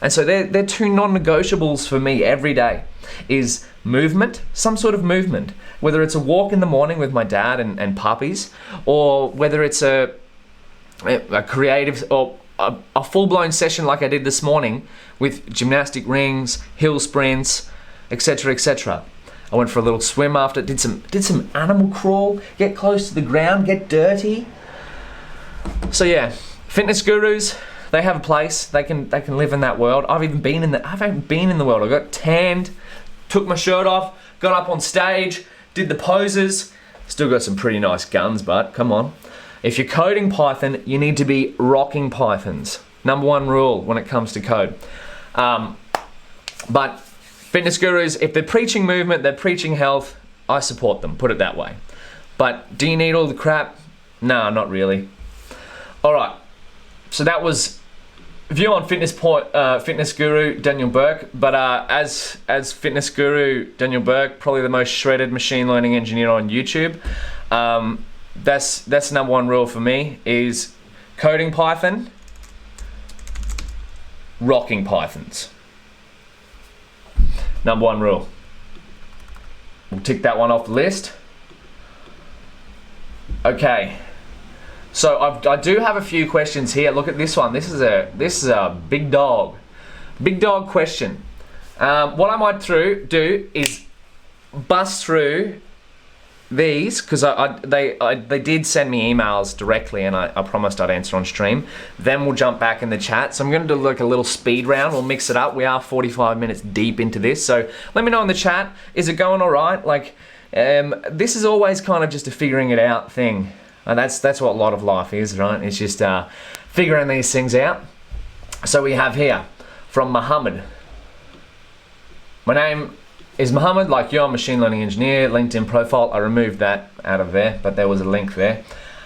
And so they're two non-negotiables for me every day is movement, some sort of movement, whether it's a walk in the morning with my dad and puppies, or whether it's a creative or a full-blown session like I did this morning with gymnastic rings, hill sprints, etc., etc. I went for a little swim after, did some animal crawl, get close to the ground, get dirty. So yeah, fitness gurus, they have a place. They can live in that world. I've even been in the world. I got tanned, took my shirt off, got up on stage, did the poses. Still got some pretty nice guns, but come on. If you're coding Python, you need to be rocking Pythons. Number one rule when it comes to code. But fitness gurus, if they're preaching movement, they're preaching health, I support them, put it that way. But do you need all the crap? Nah, not really. All right, so that was view on fitness guru Daniel Bourke. But as fitness guru Daniel Bourke, probably the most shredded machine learning engineer on YouTube. That's number one rule for me is coding Python, rocking Pythons. Number one rule. We'll tick that one off the list. Okay. So I do have a few questions here. Look at this one. This is a big dog question. What I might do is bust through these, because they did send me emails directly, and I promised I'd answer on stream. Then we'll jump back in the chat. So I'm going to do like a little speed round. We'll mix it up. We are 45 minutes deep into this, so let me know in the chat. Is it going all right? Like, this is always kind of just a figuring it out thing, and that's what a lot of life is, right? It's just figuring these things out. So we have here from Muhammad. My name is Muhammad, like you're a machine learning engineer, LinkedIn profile. I removed that out of there, but there was a link there.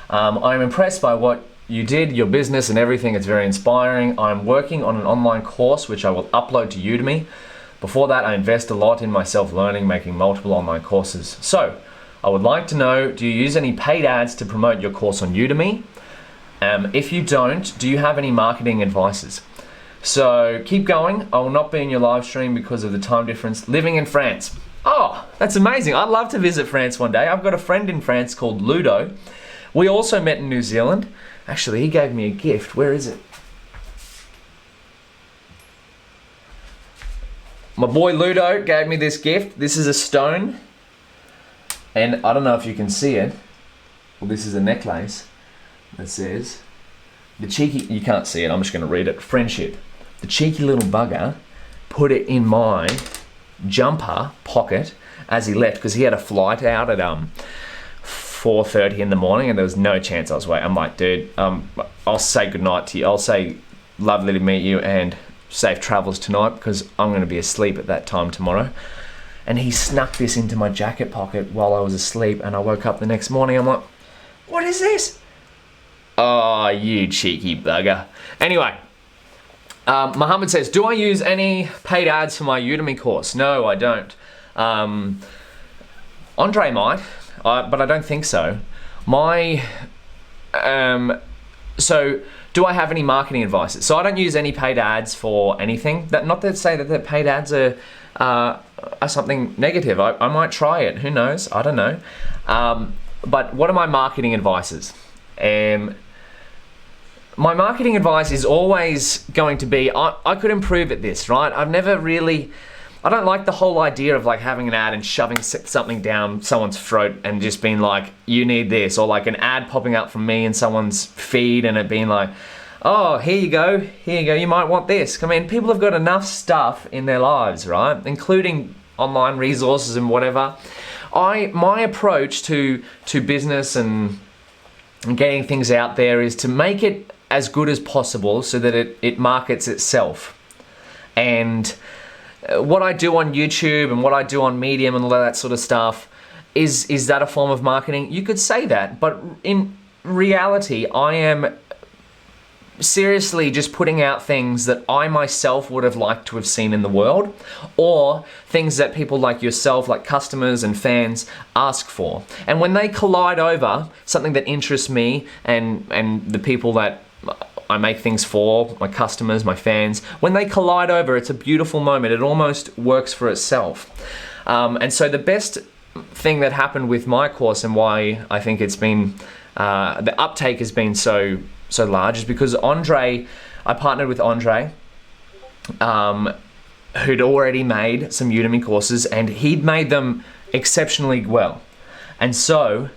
I'm impressed by what you did, your business and everything. It's very inspiring. I'm working on an online course which I will upload to Udemy. Before that, I invest a lot in my self-learning, making multiple online courses. So I would like to know, do you use any paid ads to promote your course on Udemy? If you don't, do you have any marketing advices? So keep going. I will not be in your live stream because of the time difference. Living in France. Oh, that's amazing. I'd love to visit France one day. I've got a friend in France called Ludo. We also met in New Zealand. Actually, he gave me a gift. Where is it? My boy Ludo gave me this gift. This is a stone. And I don't know if you can see it. Well, this is a necklace that says, the cheeky, you can't see it, I'm just going to read it. Friendship. The cheeky little bugger put it in my jumper pocket as he left, because he had a flight out at 4:30 in the morning, and there was no chance I was waiting. I'm like, dude, I'll say goodnight to you. I'll say lovely to meet you and safe travels tonight, because I'm going to be asleep at that time tomorrow. And he snuck this into my jacket pocket while I was asleep, and I woke up the next morning. I'm like, what is this? Oh, you cheeky bugger. Anyway, Muhammad says, do I use any paid ads for my Udemy course? No, I don't. Andre might, but I don't think so. So do I have any marketing advice? So I don't use any paid ads for anything. Not to say that the paid ads are something negative. I might try it, who knows, I don't know. But what are my marketing advices? My marketing advice is always going to be, I could improve at this, right? I don't like the whole idea of like having an ad and shoving something down someone's throat and just being like, you need this, or like an ad popping up from me in someone's feed and it being like, oh, here you go, you might want this. I mean, people have got enough stuff in their lives, right? Including online resources and whatever. My approach to business and getting things out there is to make it as good as possible so that it markets itself. And what I do on YouTube and what I do on Medium and all that sort of stuff, is that a form of marketing? You could say that, but in reality, I am seriously just putting out things that I myself would have liked to have seen in the world, or things that people like yourself, like customers and fans, ask for. And when they collide over, something that interests me and the people that I make things for, my customers, my fans, when they collide over, it's a beautiful moment. It almost works for itself. And so the best thing that happened with my course, and why I think it's been, the uptake has been so large, is because I partnered with Andre, who'd already made some Udemy courses, and he'd made them exceptionally well. And so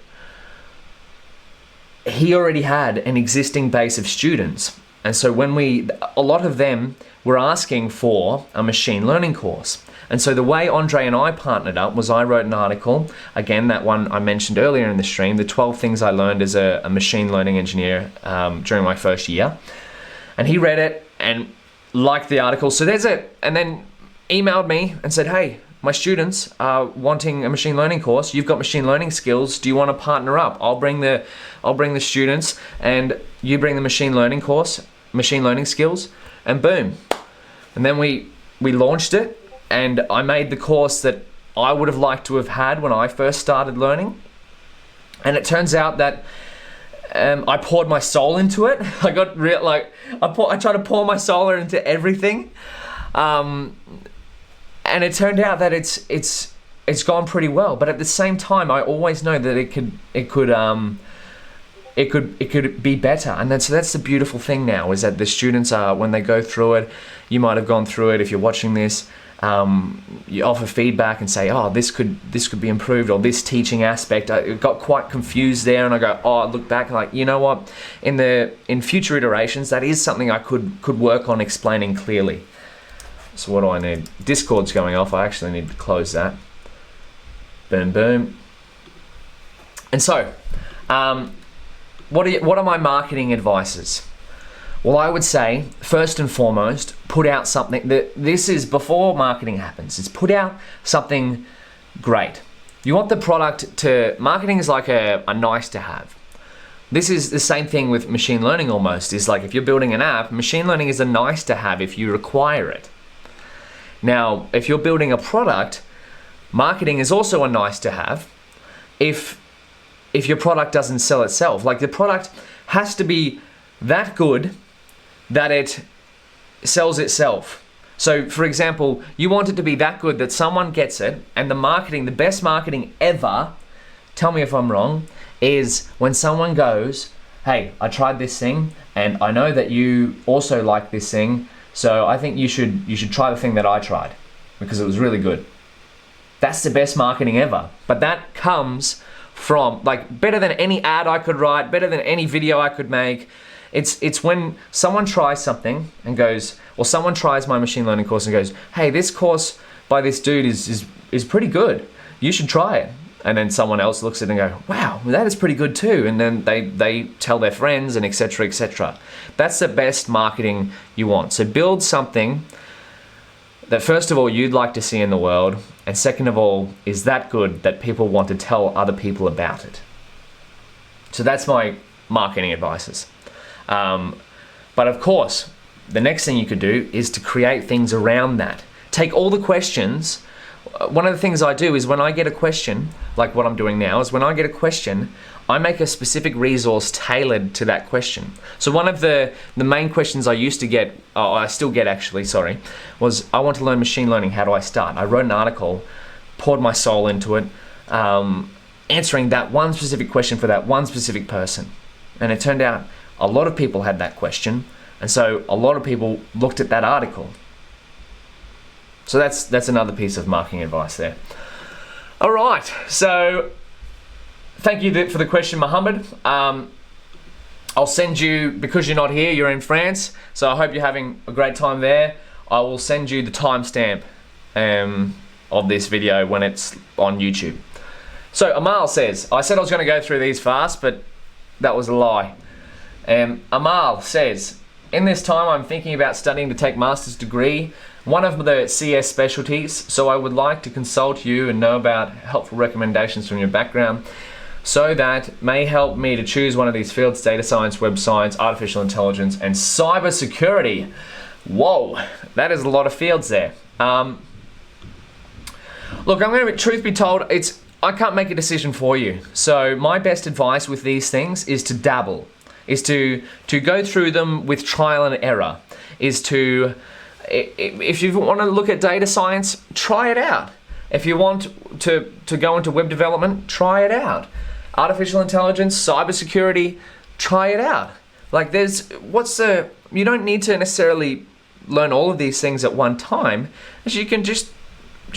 he already had an existing base of students. And so a lot of them were asking for a machine learning course. And so the way Andre and I partnered up was, I wrote an article, again, that one I mentioned earlier in the stream, the 12 things I learned as a machine learning engineer during my first year. And he read it and liked the article. So and then emailed me and said, hey, my students are wanting a machine learning course. You've got machine learning skills. Do you want to partner up? I'll bring the students and you bring the machine learning skills, and boom. And then we launched it, and I made the course that I would have liked to have had when I first started learning. And it turns out that I poured my soul into it. I got I tried to pour my soul into everything. And it turned out that it's gone pretty well. But at the same time, I always know that it could be better. And that's the beautiful thing now, is that the students are, when they go through it, you might have gone through it if you're watching this, you offer feedback and say, oh, this could be improved, or this teaching aspect, I got quite confused there, and I go, oh, I look back like, you know what, in future iterations, that is something I could work on explaining clearly. So what do I need? Discord's going off. I actually need to close that. Boom, boom. And so, what are my marketing advices? Well, I would say, first and foremost, put out something this is before marketing happens. It's put out something great. You want the product to, marketing is like a nice to have. This is the same thing with machine learning almost. Is like if you're building an app, machine learning is a nice to have if you require it. Now, if you're building a product, marketing is also a nice to have if your product doesn't sell itself. Like the product has to be that good that it sells itself. So for example, you want it to be that good that someone gets it, and the best marketing ever, tell me if I'm wrong, is when someone goes, hey, I tried this thing and I know that you also like this thing, so I think you should try the thing that I tried because it was really good. That's the best marketing ever. But that comes from, like, better than any ad I could write, better than any video I could make. It's when someone tries something and goes, or someone tries my machine learning course and goes, hey, this course by this dude is pretty good. You should try it. And then someone else looks at it and go, wow, that is pretty good too. And then they tell their friends and etc., etc. That's the best marketing you want. So build something that first of all you'd like to see in the world, and second of all is that good that people want to tell other people about it. So that's my marketing advices. But of course, the next thing you could do is to create things around that. Take all the questions. One of the things I do is when I get a question, like what I'm doing now, is when I get a question, I make a specific resource tailored to that question. So one of the main questions I used to get, I still get actually, sorry, was I want to learn machine learning, how do I start? I wrote an article, poured my soul into it, answering that one specific question for that one specific person. And it turned out a lot of people had that question, and so a lot of people looked at that article. So that's another piece of marketing advice there. All right, so thank you for the question, Mohammed. I'll send you, because you're not here, you're in France, so I hope you're having a great time there. I will send you the timestamp of this video when it's on YouTube. So Amal says, I said I was going to go through these fast, but that was a lie. Amal says, in this time I'm thinking about studying to take master's degree, one of the CS specialties, so I would like to consult you and know about helpful recommendations from your background, so that may help me to choose one of these fields: data science, web science, artificial intelligence, and cyber security. Whoa, that is a lot of fields there. Look, I'm going to, truth be told, I can't make a decision for you. So my best advice with these things is to dabble, is to go through them with trial and error, is to, if you want to look at data science, try it out. If you want to go into web development, try it out. Artificial intelligence, cybersecurity, try it out. Like you don't need to necessarily learn all of these things at one time, as you can just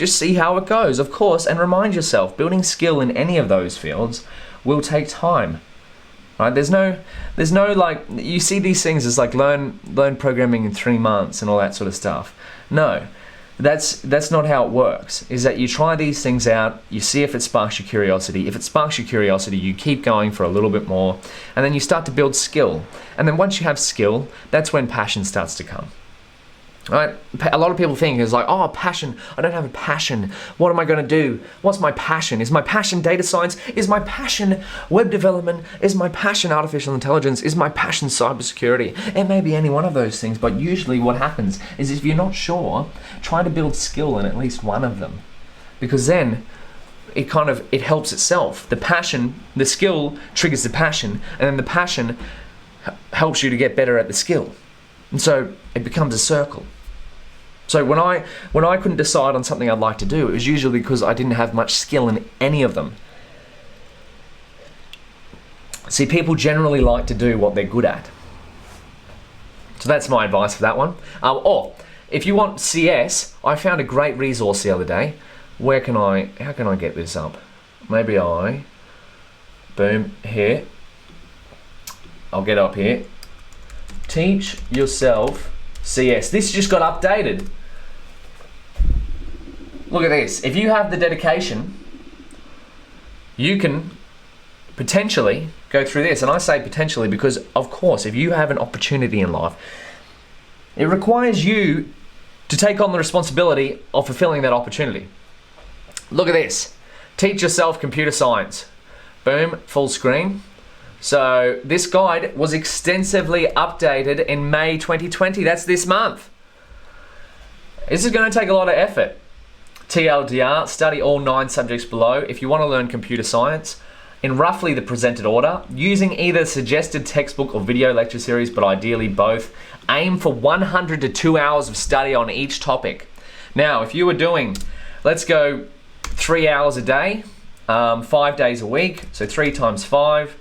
see how it goes, of course, and remind yourself, building skill in any of those fields will take time. Right? There's no like, you see these things as like learn programming in 3 months and all that sort of stuff. No, that's not how it works. Is that you try these things out, you see if it sparks your curiosity. If it sparks your curiosity, you keep going for a little bit more, and then you start to build skill. And then once you have skill, that's when passion starts to come. Right? A lot of people think it's like, oh, passion, I don't have a passion. What am I going to do? What's my passion? Is my passion data science? Is my passion web development? Is my passion artificial intelligence? Is my passion cybersecurity? It may be any one of those things, but usually what happens is if you're not sure, try to build skill in at least one of them, because then it helps itself. The passion, the skill triggers the passion, and then the passion helps you to get better at the skill. And so it becomes a circle. So when I couldn't decide on something I'd like to do, it was usually because I didn't have much skill in any of them. See, people generally like to do what they're good at. So that's my advice for that one. Or if you want CS, I found a great resource the other day. How can I get this up? Maybe boom, here. I'll get up here. Teach yourself CS. This just got updated. Look at this. If you have the dedication, you can potentially go through this. And I say potentially because, of course, if you have an opportunity in life, it requires you to take on the responsibility of fulfilling that opportunity. Look at this. Teach yourself computer science. Boom, full screen. So this guide was extensively updated in May 2020. That's this month. This is going to take a lot of effort. TLDR, study all 9 subjects below if you want to learn computer science in roughly the presented order, using either suggested textbook or video lecture series, but ideally both. Aim for 100 to 2 hours of study on each topic. Now, if you were doing, let's go 3 hours a day, 5 days a week, so 3 times 5.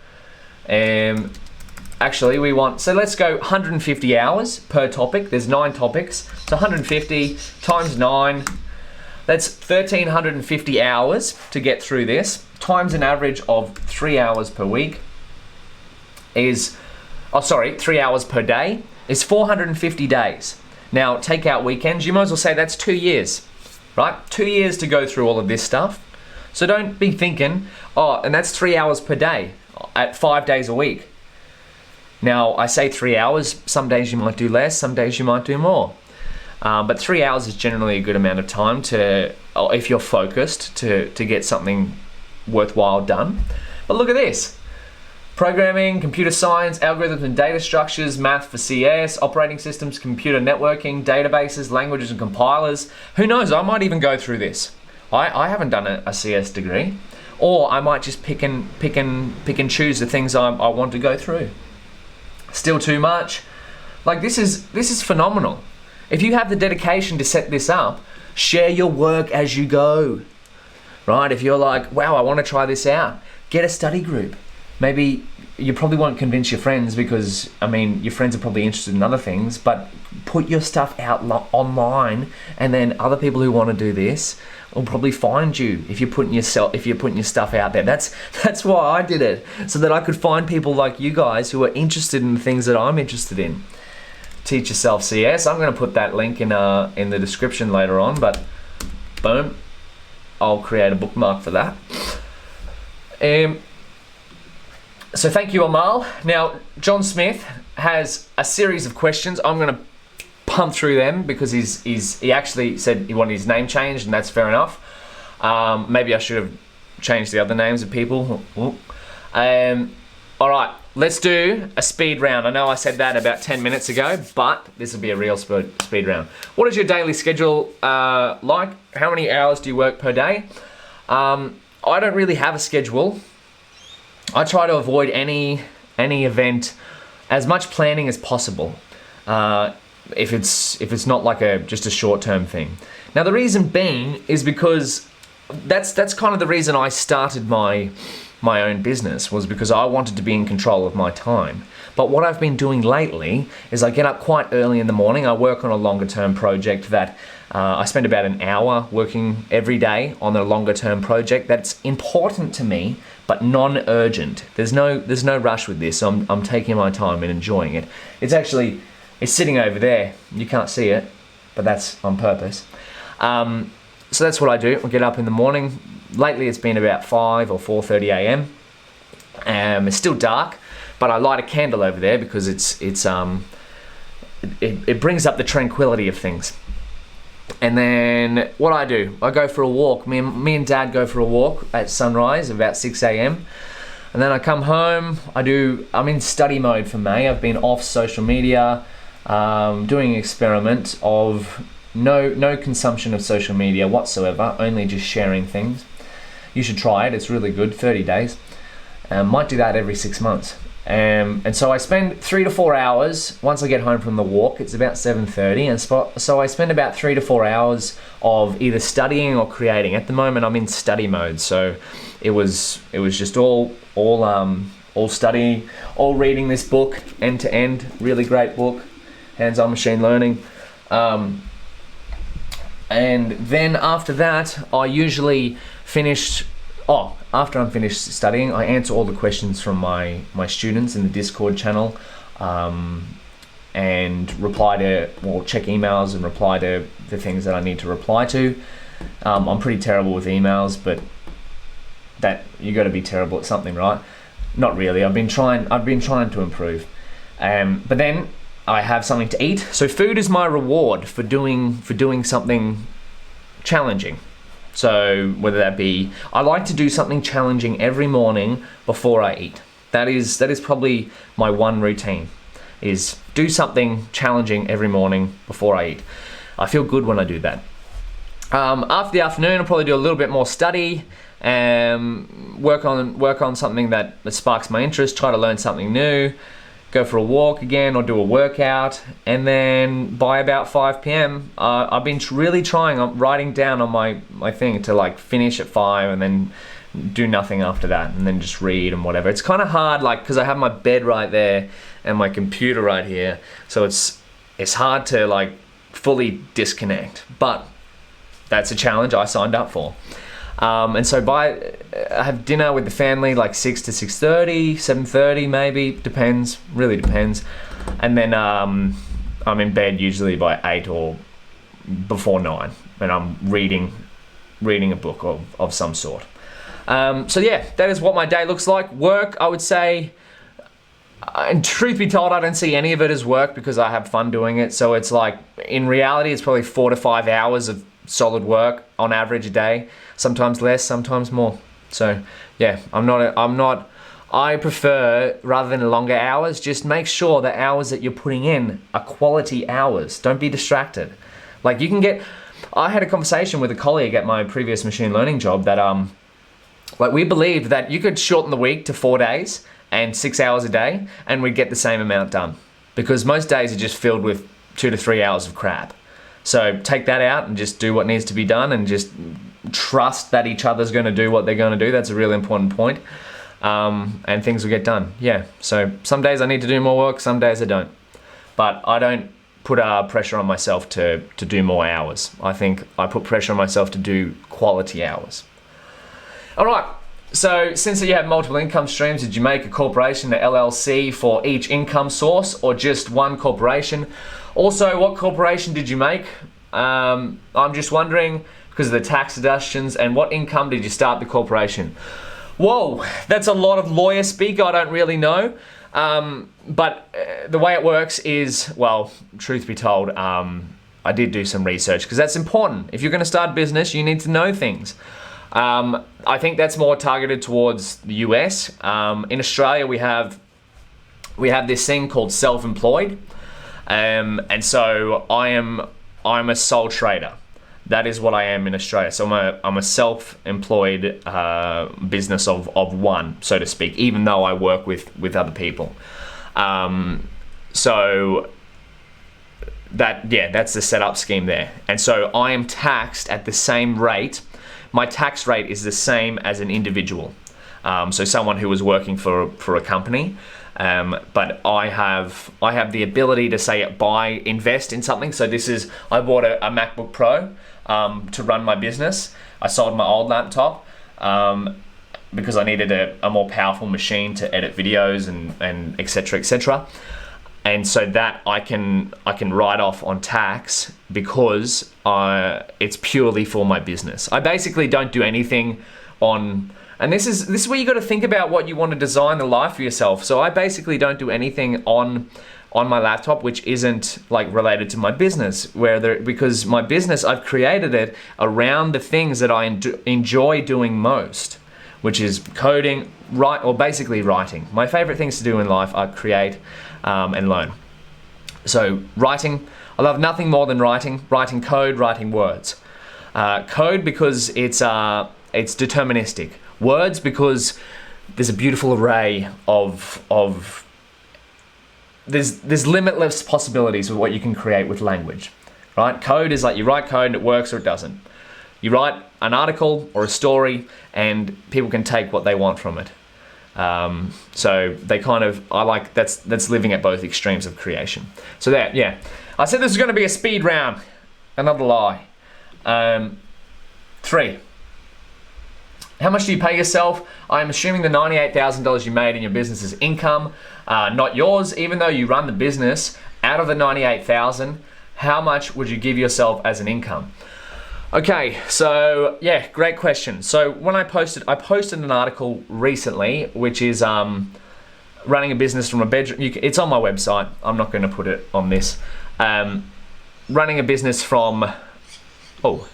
Actually, so let's go 150 hours per topic. There's 9 topics, so 150 times 9. That's 1,350 hours to get through this, times an average of 3 hours per week 3 hours per day is 450 days. Now, take out weekends, you might as well say that's 2 years, right? 2 years to go through all of this stuff. So don't be thinking, and that's 3 hours per day at 5 days a week. Now, I say 3 hours, some days you might do less, some days you might do more. But 3 hours is generally a good amount of time if you're focused, to get something worthwhile done. But look at this. Programming, computer science, algorithms and data structures, math for CS, operating systems, computer networking, databases, languages and compilers. Who knows, I might even go through this. I haven't done a CS degree. Or I might just pick and choose the things I want to go through. Still too much. Like, this is phenomenal. If you have the dedication to set this up, share your work as you go, right? If you're like, wow, I want to try this out, get a study group. Maybe you probably won't convince your friends because, your friends are probably interested in other things, but put your stuff out online, and then other people who want to do this will probably find you if you're putting your stuff out there. That's why I did it, so that I could find people like you guys who are interested in the things that I'm interested in. Teach yourself CS. I'm going to put that link in the description later on, but boom, I'll create a bookmark for that. So thank you, Amal. Now, John Smith has a series of questions. I'm going to pump through them because he actually said he wanted his name changed, and that's fair enough. Maybe I should have changed the other names of people. All right, let's do a speed round. I know I said that about 10 minutes ago, but this will be a real speed round. What is your daily schedule like? How many hours do you work per day? I don't really have a schedule. I try to avoid any event, as much planning as possible. If it's not like just a short-term thing. Now, the reason being is because that's kind of the reason I started my own business, was because I wanted to be in control of my time. But what I've been doing lately is I get up quite early in the morning. I work on a longer term project that I spend about an hour working every day on a longer term project that's important to me, but non-urgent. There's no rush with this. I'm taking my time and enjoying it. It's sitting over there. You can't see it, but that's on purpose. So that's what I do. I get up in the morning. Lately it's been about 5 or 4:30 a.m. It's still dark, but I light a candle over there because it brings up the tranquility of things. And then what I do, I go for a walk. Me and Dad go for a walk at sunrise about 6 a.m. And then I come home. I'm in study mode for May. I've been off social media, doing an experiment of no consumption of social media whatsoever, only just sharing things. You should try it, it's really good, 30 days. Might do that every 6 months. And so I spend 3 to 4 hours, once I get home from the walk, it's about 7:30, and so I spend about 3 to 4 hours of either studying or creating. At the moment I'm in study mode, so it was just all study, all reading this book end to end, really great book, Hands-on Machine Learning. And then after that, I usually after I'm finished studying, I answer all the questions from my students in the Discord channel, and check emails and reply to the things that I need to reply to. I'm pretty terrible with emails, but that you got to be terrible at something, right? Not really. I've been trying to improve. But then I have something to eat. So food is my reward for doing something challenging. So whether that be, I like to do something challenging every morning before I eat. That is probably my one routine, is do something challenging every morning before I eat. I feel good when I do that. After the afternoon, I'll probably do a little bit more study, work on something that sparks my interest, try to learn something new, go for a walk again or do a workout, and then by about 5 p.m. I've been really trying on writing down on my thing to like finish at 5 and then do nothing after that, and then just read and whatever. It's kind of hard, like, because I have my bed right there and my computer right here, so it's hard to like fully disconnect, but that's a challenge I signed up for. And so I have dinner with the family like 6 to 6:30, 7:30 maybe, really depends. And then I'm in bed usually by 8 or before 9, and I'm reading a book of some sort. So yeah, that is what my day looks like. Work, I would say, and truth be told, I don't see any of it as work because I have fun doing it. So it's like, in reality, it's probably 4 to 5 hours of solid work on average a day, sometimes less, sometimes more. So yeah, I prefer, rather than longer hours, just make sure the hours that you're putting in are quality hours. Don't be distracted. Like, I had a conversation with a colleague at my previous machine learning job that like, we believed that you could shorten the week to 4 days and 6 hours a day and we'd get the same amount done, because most days are just filled with 2 to 3 hours of crap. So take that out and just do what needs to be done, and just trust that each other's going to do what they're going to do. That's a really important point. And things will get done. Yeah. So some days I need to do more work, some days I don't. But I don't put pressure on myself to do more hours. I think I put pressure on myself to do quality hours. All right. So since you have multiple income streams, did you make a corporation, an LLC, for each income source, or just one corporation? Also, what corporation did you make? I'm just wondering, because of the tax deductions, and what income did you start the corporation? Whoa, that's a lot of lawyer speak. I don't really know. But the way it works is, well, truth be told, I did do some research, because that's important. If you're going to start a business, you need to know things. I think that's more targeted towards the US. In Australia, we have this thing called self-employed. And so I'm a sole trader. That is what I am in Australia. So I'm a self-employed business of one, so to speak, even though I work with other people. So that's the setup scheme there. And so I am taxed at the same rate. My tax rate is the same as an individual. So someone who was working for a company. But I have the ability to say invest in something. So I bought a MacBook Pro to run my business. I sold my old laptop because I needed a more powerful machine to edit videos and et cetera. And so that I can write off on tax because it's purely for my business. I basically don't do anything on. And this is where you got to think about what you want to design the life for yourself. So I basically don't do anything on my laptop which isn't like related to my business, because my business, I've created it around the things that I enjoy doing most, which is coding, basically writing. My favorite things to do in life are create and learn. So writing, I love nothing more than writing code, writing words. Code because it's deterministic. Words because there's a beautiful array of there's limitless possibilities of what you can create with language, right? Code is like you write code and it works or it doesn't. You write an article or a story and people can take what they want from it. So they that's living at both extremes of creation. So I said this is going to be a speed round, another lie. 3. How much do you pay yourself? I'm assuming the $98,000 you made in your business is income, not yours. Even though you run the business, out of the $98,000, how much would you give yourself as an income? Okay, so yeah, great question. So when I posted an article recently, which is running a business from a bedroom. It's on my website. I'm not going to put it on this. Running a business from my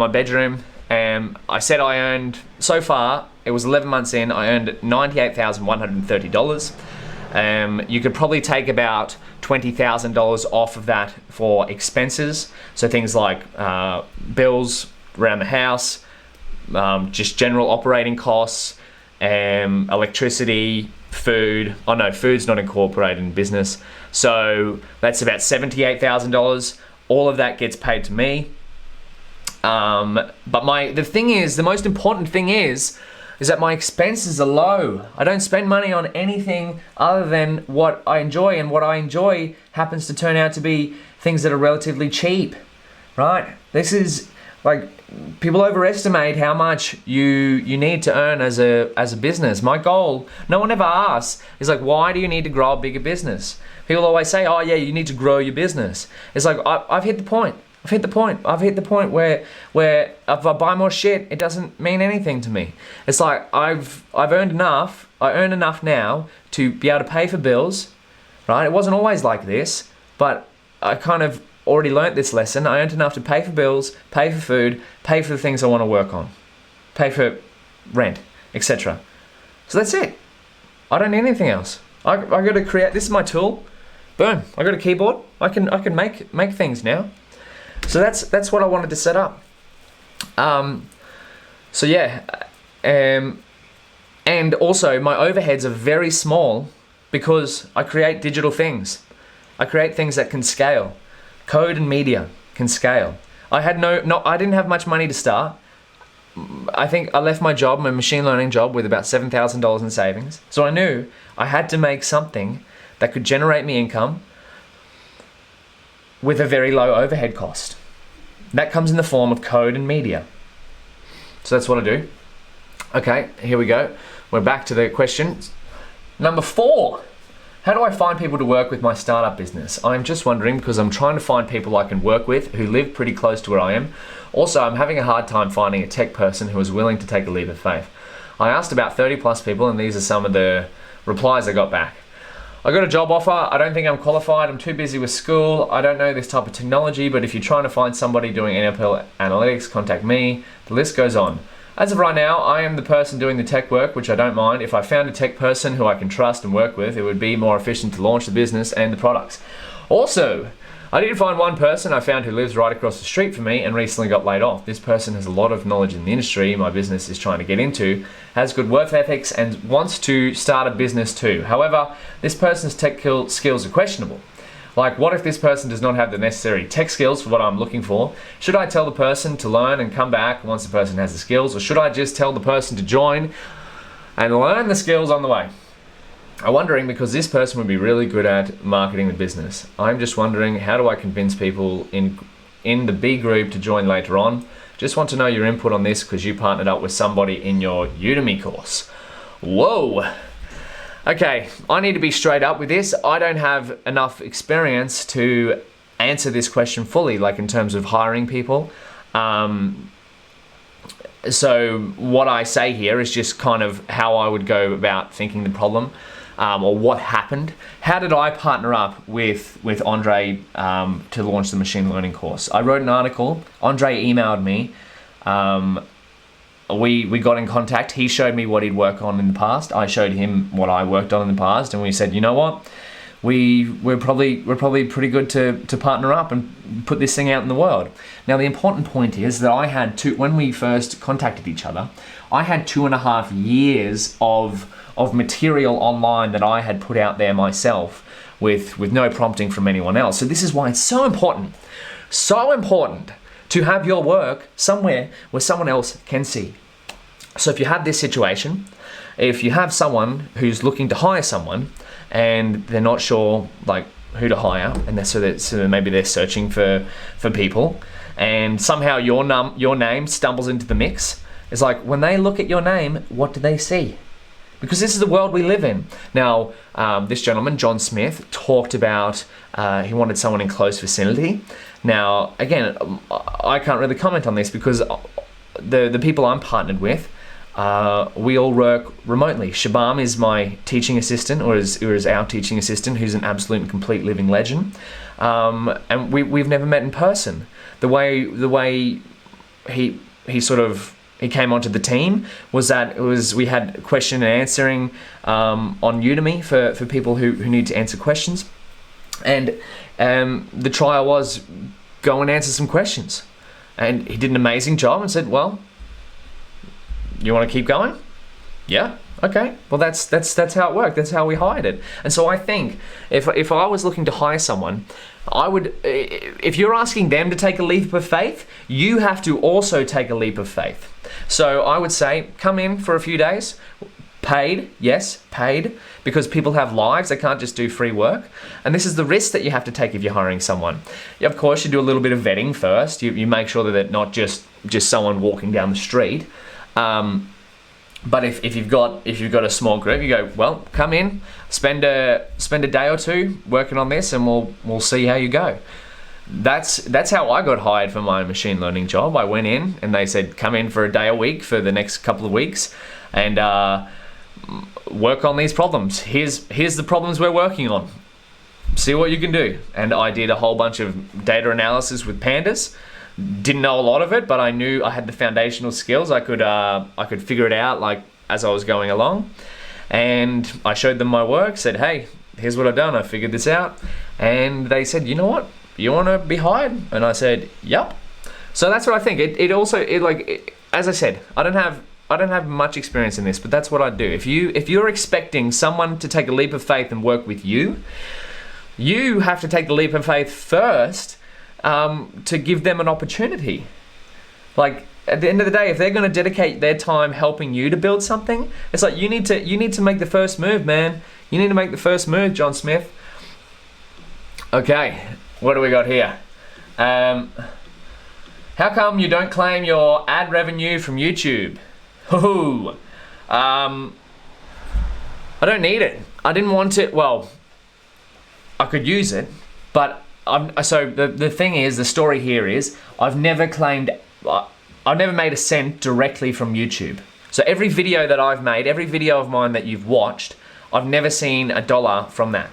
bedroom. I said I earned, so far, it was 11 months in, I earned $98,130. You could probably take about $20,000 off of that for expenses. So things like bills around the house, just general operating costs, electricity, food. Oh no, food's not incorporated in business. So that's about $78,000. All of that gets paid to me. But the most important thing is that my expenses are low. I don't spend money on anything other than what I enjoy, and what I enjoy happens to turn out to be things that are relatively cheap, right? This is like, people overestimate how much you need to earn as a business. My goal, no one ever asks, is like, why do you need to grow a bigger business? People always say, oh yeah, you need to grow your business. It's like, I've hit the point. I've hit the point where if I buy more shit, it doesn't mean anything to me. It's like, I've earned enough. I earn enough now to be able to pay for bills, right? It wasn't always like this, but I kind of already learnt this lesson. I earned enough to pay for bills, pay for food, pay for the things I want to work on, pay for rent, etc. So that's it. I don't need anything else. I got to create. This is my tool. Boom. I got a keyboard. I can make things now. So that's what I wanted to set up. So yeah, and also my overheads are very small because I create digital things. I create things that can scale. Code and media can scale. I didn't have much money to start. I think I left my job, my machine learning job, with about $7,000 in savings. So I knew I had to make something that could generate me income with a very low overhead cost. That comes in the form of code and media. So that's what I do. Okay, here we go. We're back to the question. Number 4. How do I find people to work with my startup business? I'm just wondering, because I'm trying to find people I can work with who live pretty close to where I am. Also, I'm having a hard time finding a tech person who is willing to take a leap of faith. I asked about 30 plus people, and these are some of the replies I got back. I got a job offer. I don't think I'm qualified. I'm too busy with school. I don't know this type of technology, but if you're trying to find somebody doing NLP analytics, contact me. The list goes on. As of right now, I am the person doing the tech work, which I don't mind. If I found a tech person who I can trust and work with, it would be more efficient to launch the business and the products. Also, I did find one person I found who lives right across the street from me and recently got laid off. This person has a lot of knowledge in the industry my business is trying to get into, has good work ethics, and wants to start a business too. However, this person's tech skills are questionable. Like, what if this person does not have the necessary tech skills for what I'm looking for? Should I tell the person to learn and come back once the person has the skills, or should I just tell the person to join and learn the skills on the way? I'm wondering, because this person would be really good at marketing the business. I'm just wondering, how do I convince people in the B group to join later on? Just want to know your input on this because you partnered up with somebody in your Udemy course. Whoa! Okay, I need to be straight up with this. I don't have enough experience to answer this question fully, like in terms of hiring people. So what I say here is just kind of how I would go about thinking the problem, or what happened. How did I partner up with Andre to launch the machine learning course? I wrote an article. Andre emailed me. We got in contact. He showed me what he'd worked on in the past. I showed him what I worked on in the past, and we said, you know what? We're probably pretty good to partner up and put this thing out in the world. Now, the important point is that I had when we first contacted each other, I had 2.5 years of material online that I had put out there myself with no prompting from anyone else. So this is why it's so important to have your work somewhere where someone else can see. So if you have this situation, if you have someone who's looking to hire someone and they're not sure like who to hire, and so maybe they're searching for people, and somehow your name stumbles into the mix. It's like, when they look at your name, what do they see? Because this is the world we live in. Now, this gentleman, John Smith, talked about he wanted someone in close vicinity. Now, again, I can't really comment on this because the people I'm partnered with, we all work remotely. Shabam is my teaching assistant, or is our teaching assistant, who's an absolute and complete living legend. And we've never met in person. The way he came onto the team was that we had question and answering on Udemy for people who need to answer questions. And the trial was, go and answer some questions. And he did an amazing job and said, well, you want to keep going? Yeah, okay. Well, that's how it worked. That's how we hired it. And so I think if I was looking to hire someone, I would, if you're asking them to take a leap of faith, you have to also take a leap of faith. So I would say, come in for a few days, paid, yes, paid, because people have lives, they can't just do free work. And this is the risk that you have to take if you're hiring someone. Of course, you do a little bit of vetting first. You make sure that they're not just someone walking down the street. But if you've got a small group, you go, well, come in, spend a day or two working on this, and we'll see how you go. That's how I got hired for my machine learning job. I went in and they said, come in for a day a week for the next couple of weeks and work on these problems. Here's the problems we're working on. See what you can do. And I did a whole bunch of data analysis with pandas. Didn't know a lot of it, but I knew I had the foundational skills. I could figure it out like as I was going along. And I showed them my work, said, hey, here's what I've done. I figured this out. And they said, you know what? You want to be hired? And I said, yep. So that's what I think. As I said, I don't have much experience in this, but that's what I do. If you're expecting someone to take a leap of faith and work with you, you have to take the leap of faith first to give them an opportunity. Like, at the end of the day, if they're going to dedicate their time helping you to build something, it's like you need to make the first move, man. You need to make the first move, John Smith. Okay, what do we got here? How come you don't claim your ad revenue from YouTube? I don't need it. I didn't want it. Well, I could use it, but so the thing is, the story here is, I've never made a cent directly from YouTube. So every video that I've made, every video of mine that you've watched, I've never seen $1 from that.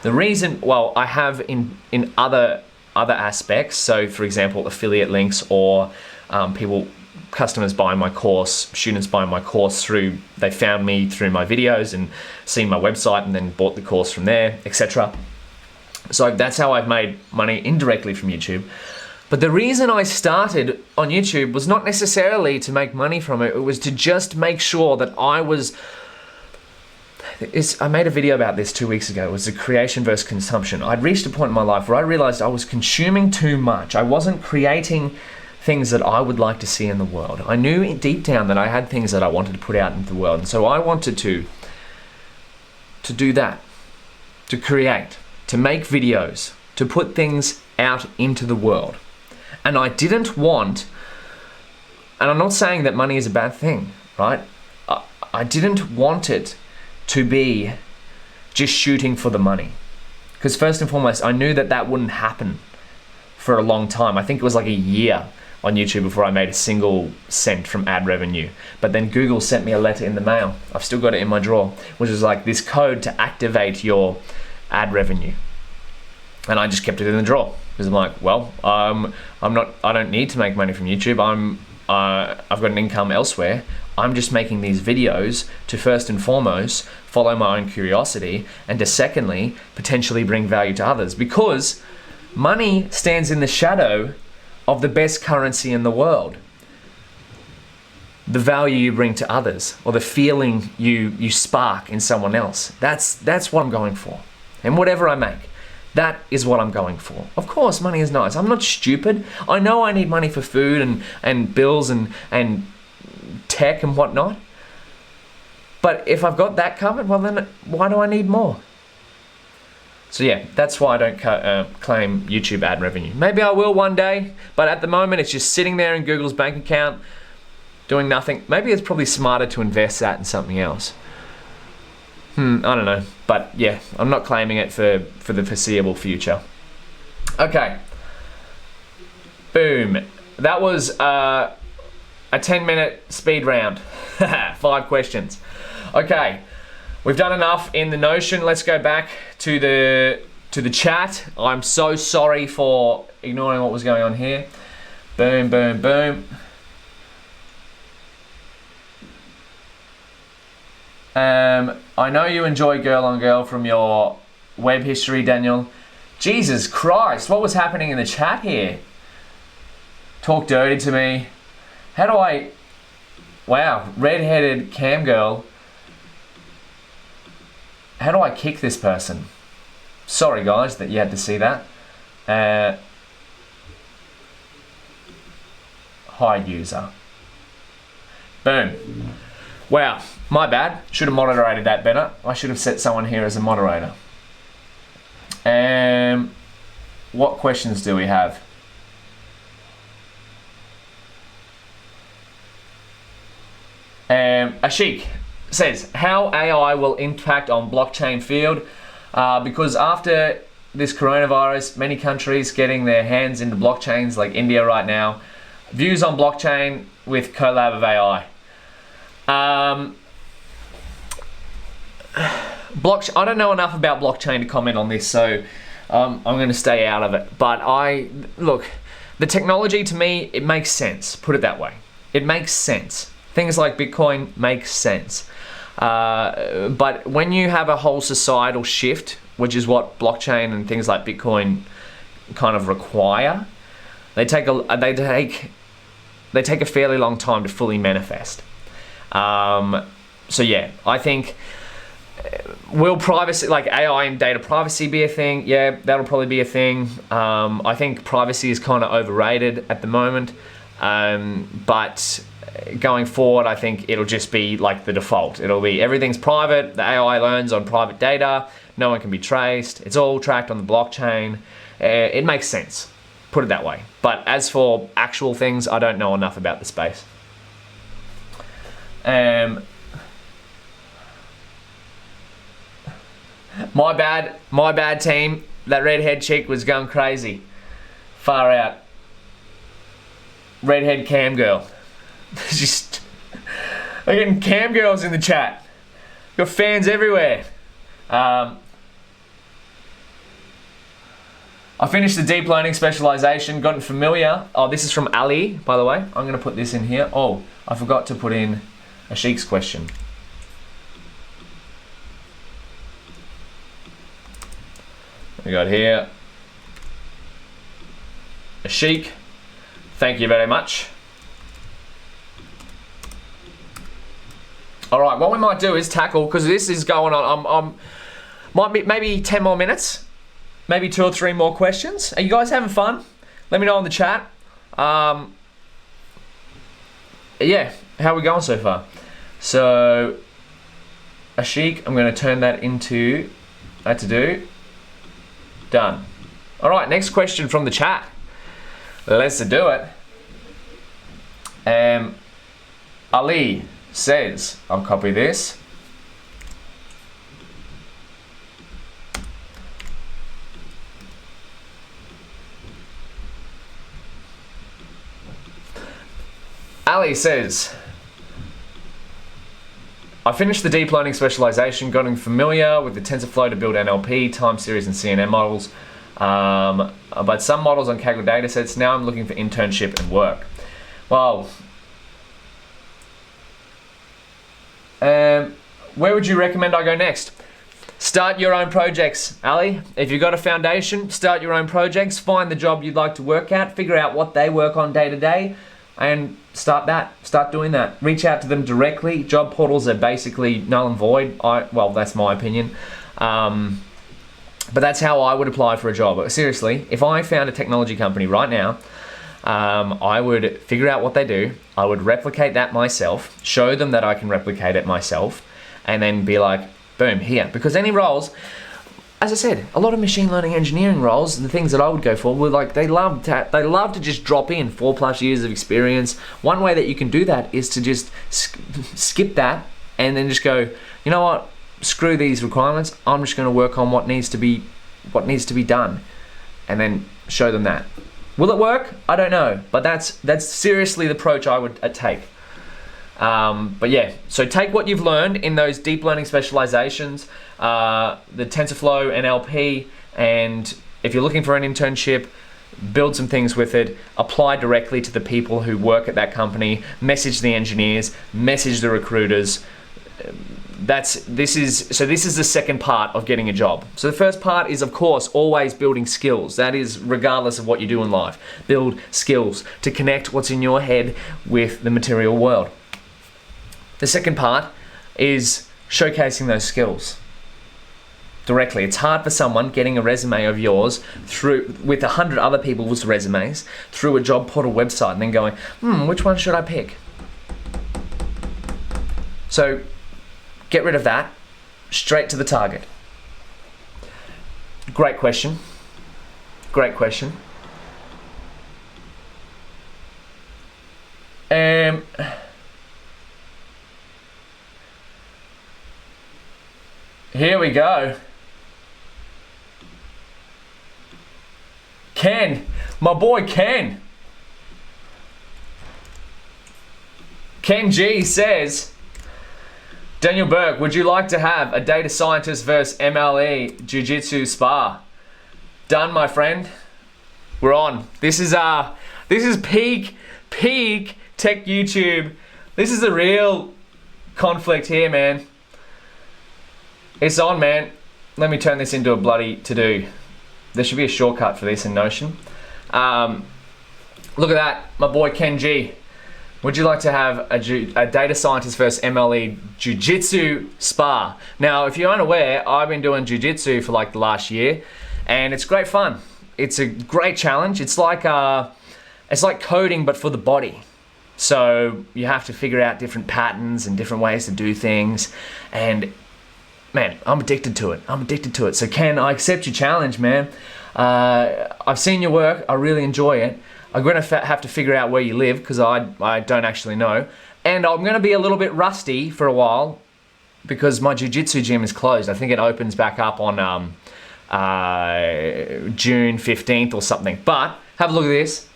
The reason, well, I have in other aspects. So for example, affiliate links, or customers buying my course, students buying my course they found me through my videos and seen my website and then bought the course from there, etc. So that's how I've made money indirectly from YouTube. But the reason I started on YouTube was not necessarily to make money from it. It was to just make sure that I made a video about this 2 weeks ago. It was the creation versus consumption. I'd reached a point in my life where I realized I was consuming too much. I wasn't creating things that I would like to see in the world. I knew deep down that I had things that I wanted to put out into the world. And so I wanted to do that, to create, to make videos, to put things out into the world. And I didn't want, and I'm not saying that money is a bad thing, right? I didn't want it to be just shooting for the money. Because first and foremost, I knew that wouldn't happen for a long time. I think it was like a year on YouTube before I made a single cent from ad revenue. But then Google sent me a letter in the mail. I've still got it in my drawer, which is like this code to activate your ad revenue. And I just kept it in the drawer because I'm like, well, I don't need to make money from YouTube. I've got an income elsewhere. I'm just making these videos to first and foremost follow my own curiosity, and to secondly, potentially bring value to others, because money stands in the shadow of the best currency in the world. The value you bring to others, or the feeling you spark in someone else. That's what I'm going for. And whatever I make, that is what I'm going for. Of course, money is nice. I'm not stupid. I know I need money for food and bills and tech and whatnot. But if I've got that covered, well then why do I need more? So yeah, that's why I don't claim YouTube ad revenue. Maybe I will one day, but at the moment it's just sitting there in Google's bank account, doing nothing. Maybe it's probably smarter to invest that in something else. I don't know, but yeah, I'm not claiming it for the foreseeable future. Okay, boom. That was a 10-minute speed round. 5 questions. Okay, we've done enough in the Notion. Let's go back to the chat. I'm so sorry for ignoring what was going on here. Boom, boom, boom. I know you enjoy Girl on Girl from your web history, Daniel. Jesus Christ, what was happening in the chat here? Talk dirty to me. How do I... Wow, red-headed cam girl. How do I kick this person? Sorry guys that you had to see that. Hide user. Boom. Wow, my bad. Should have moderated that better. I should have set someone here as a moderator. What questions do we have? Ashik says, how AI will impact on blockchain field? Because after this coronavirus, many countries getting their hands into blockchains, like India right now. Views on blockchain with collab of AI. I don't know enough about blockchain to comment on this, so I'm going to stay out of it. But look, the technology to me, it makes sense. Put it that way. It makes sense. Things like Bitcoin make sense. But when you have a whole societal shift, which is what blockchain and things like Bitcoin kind of require, they take a fairly long time to fully manifest. So yeah, I think will privacy, like AI and data privacy, be a thing? Yeah, that'll probably be a thing. I think privacy is kind of overrated at the moment, but going forward, I think it'll just be like the default. It'll be everything's private. The AI learns on private data. No one can be traced. It's all tracked on the blockchain. It makes sense. Put it that way. But as for actual things, I don't know enough about the space. My bad team. That redhead chick was going crazy. Far out. Redhead cam girl. Just, I'm getting cam girls in the chat. Got fans everywhere. I finished the deep learning specialization, gotten familiar. Oh, this is from Ali, by the way. I'm gonna put this in here. Oh, I forgot to put in Ashik's question. We got here. Ashik, thank you very much. All right, what we might do is tackle, because this is going on, might be maybe 10 more minutes, maybe 2 or 3 more questions. Are you guys having fun? Let me know in the chat. Yeah, how are we going so far? So, Ashik, I'm going to turn that into to do. Done. All right, next question from the chat. Let's do it. Ali says, I'll copy this. Ali says, I finished the deep learning specialization, gotten familiar with the TensorFlow to build NLP, time series and CNN models, but some models on Kaggle datasets. Now I'm looking for internship and work. Well, where would you recommend I go next? Start your own projects, Ali. If you've got a foundation, start your own projects, find the job you'd like to work at, figure out what they work on day to day, and start doing that. Reach out to them directly. Job portals are basically null and void. Well, that's my opinion. But that's how I would apply for a job. Seriously, if I found a technology company right now, I would figure out what they do. I would replicate that myself, show them that I can replicate it myself, and then be like, boom, here. Because any roles, as I said, a lot of machine learning engineering roles, the things that I would go for were like, they love to just drop in 4+ years of experience. One way that you can do that is to just skip that and then just go, you know what, screw these requirements. I'm just going to work on what needs to be done, and then show them that. Will it work? I don't know, but that's seriously the approach I would take. But yeah, so take what you've learned in those deep learning specializations, the TensorFlow, NLP, and if you're looking for an internship, build some things with it, apply directly to the people who work at that company, message the engineers, message the recruiters. This is the second part of getting a job. So the first part is, of course, always building skills. That is regardless of what you do in life. Build skills to connect what's in your head with the material world. The second part is showcasing those skills directly. It's hard for someone getting a resume of yours with 100 other people's resumes through a job portal website and then going, which one should I pick? So get rid of that, straight to the target. Great question. Great question. Here we go. Ken, my boy Ken. Ken G says, Daniel Bourke, would you like to have a data scientist versus MLE Jiu-Jitsu spar? Done, my friend. We're on. This is peak tech YouTube. This is a real conflict here, man. It's on, man. Let me turn this into a bloody to-do. There should be a shortcut for this in Notion. Look at that, my boy Ken G. Would you like to have a data scientist versus MLE Jiu-Jitsu spar? Now, if you're unaware, I've been doing Jiu-Jitsu for like the last year, and it's great fun. It's a great challenge. It's like coding, but for the body. So you have to figure out different patterns and different ways to do things, and man, I'm addicted to it. So Ken, I accept your challenge, man. I've seen your work. I really enjoy it. I'm going to have to figure out where you live because I don't actually know. And I'm going to be a little bit rusty for a while because my jiu-jitsu gym is closed. I think it opens back up on June 15th or something. But have a look at this.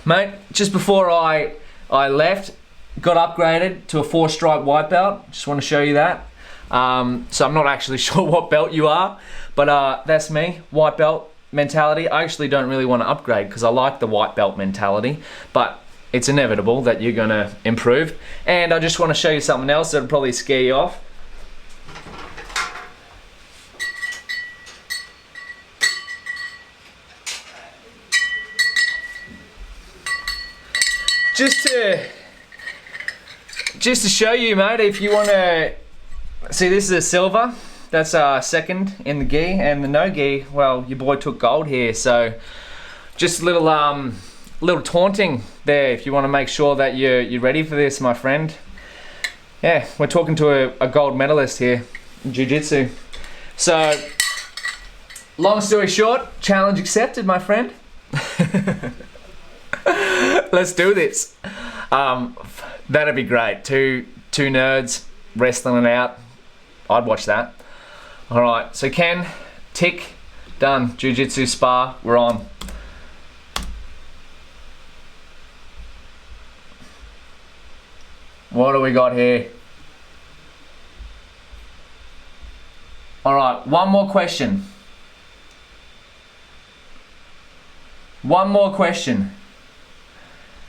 Mate, just before I left, got upgraded to a 4-stripe white belt. Just want to show you that. So I'm not actually sure what belt you are, but that's me, white belt mentality. I actually don't really want to upgrade because I like the white belt mentality, but it's inevitable that you're going to improve. And I just want to show you something else that'll probably scare you off. Just to show you, mate, if you want to see, this is a silver. That's second in the gi, and the no gi, well, your boy took gold here. So just a little taunting there if you want to make sure that you're ready for this, my friend. Yeah, we're talking to a gold medalist here in jiu-jitsu. So long story short, challenge accepted, my friend. Let's do this. That'd be great. Two nerds wrestling it out. I'd watch that. All right, so Ken, tick, done. Jiu-jitsu spar, we're on. What do we got here? All right, one more question.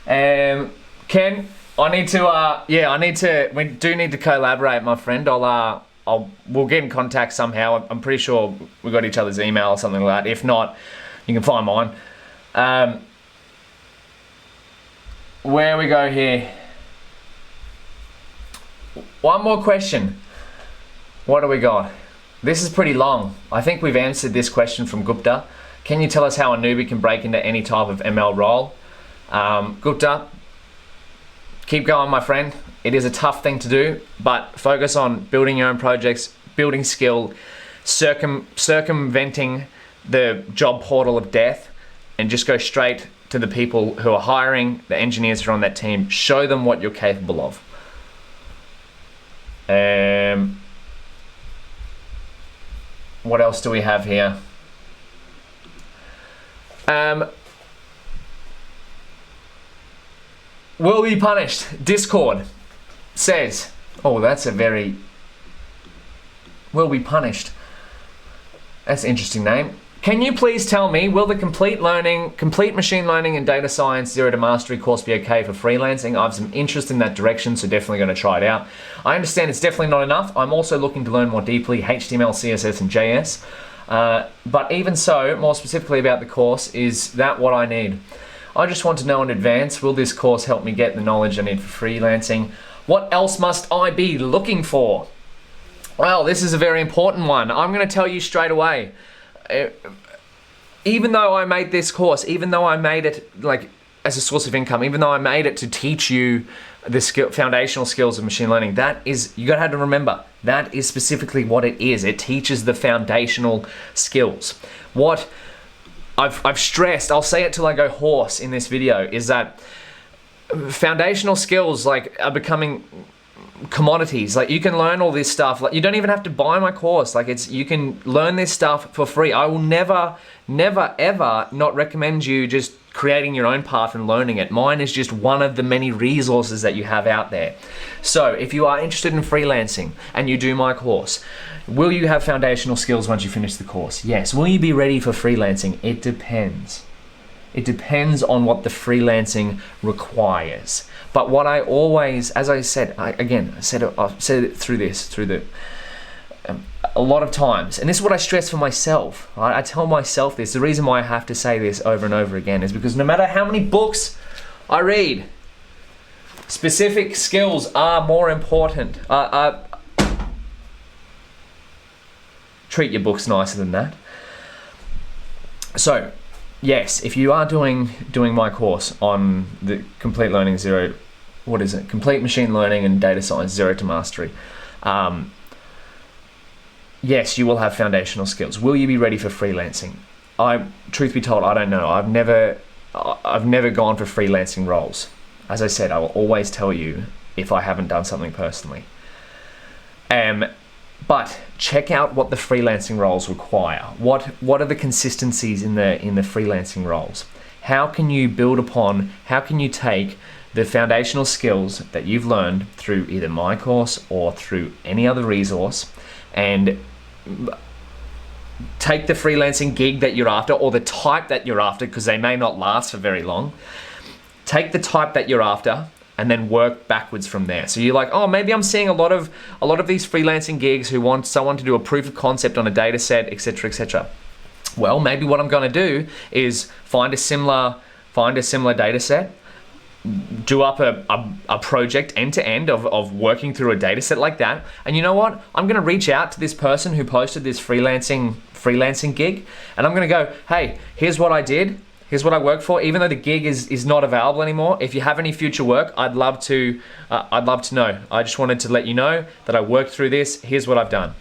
Ken, we do need to collaborate, my friend. We'll get in contact somehow. I'm pretty sure we got each other's email or something like that. If not, you can find mine. Where we go here? One more question. What do we got? This is pretty long. I think we've answered this question from Gupta. Can you tell us how a newbie can break into any type of ML role? Gupta, keep going, my friend. It is a tough thing to do, but focus on building your own projects, building skill, circumventing the job portal of death, and just go straight to the people who are hiring, the engineers who are on that team. Show them what you're capable of. What else do we have here? Will be punished. Discord says, oh, that's a very, will be punished. That's an interesting name. Can you please tell me, will the complete machine learning and data science zero to mastery course be okay for freelancing? I have some interest in that direction, so definitely going to try it out. I understand it's definitely not enough. I'm also looking to learn more deeply HTML, CSS, and JS. But even so, more specifically about the course, is that what I need? I just want to know in advance, will this course help me get the knowledge I need for freelancing? What else must I be looking for? Well, this is a very important one. I'm going to tell you straight away. Even though I made this course, even though I made it like as a source of income, even though I made it to teach you the foundational skills of machine learning, that is, you gotta have to remember, that is specifically what it is. It teaches the foundational skills. What I've stressed, I'll say it till I go hoarse in this video, is that foundational skills like are becoming commodities. Like, you can learn all this stuff. Like, you don't even have to buy my course. Like, you can learn this stuff for free. I will never ever not recommend you just creating your own path and learning it. Mine is just one of the many resources that you have out there. So if you are interested in freelancing and you do my course, will you have foundational skills once you finish the course? Yes. Will you be ready for freelancing? It depends. It depends on what the freelancing requires. But what I always, as I said, I've said it through a lot of times, and this is what I stress for myself. Right? I tell myself this. The reason why I have to say this over and over again is because no matter how many books I read, specific skills are more important. Treat your books nicer than that. So, yes, if you are doing my course on the Complete Learning Zero, what is it? Complete Machine Learning and Data Science Zero to Mastery. Yes, you will have foundational skills. Will you be ready for freelancing? Truth be told, I don't know. I've never gone for freelancing roles. As I said, I will always tell you if I haven't done something personally. But check out what the freelancing roles require. What are the consistencies in the freelancing roles? How can you build upon, how can you take the foundational skills that you've learned through either my course or through any other resource, and take the freelancing gig that you're after, or the type that you're after, because they may not last for very long. Take the type that you're after and then work backwards from there. So you're like, oh, maybe I'm seeing a lot of these freelancing gigs who want someone to do a proof of concept on a data set, etc., etc. Well, maybe what I'm going to do is find a similar data set, do up a project end to end of working through a data set like that. And you know what? I'm going to reach out to this person who posted this freelancing gig, and I'm going to go, hey, here's what I did. Here's what I work for. Even though the gig is not available anymore, if you have any future work, I'd love to know. I just wanted to let you know that I worked through this. Here's what I've done.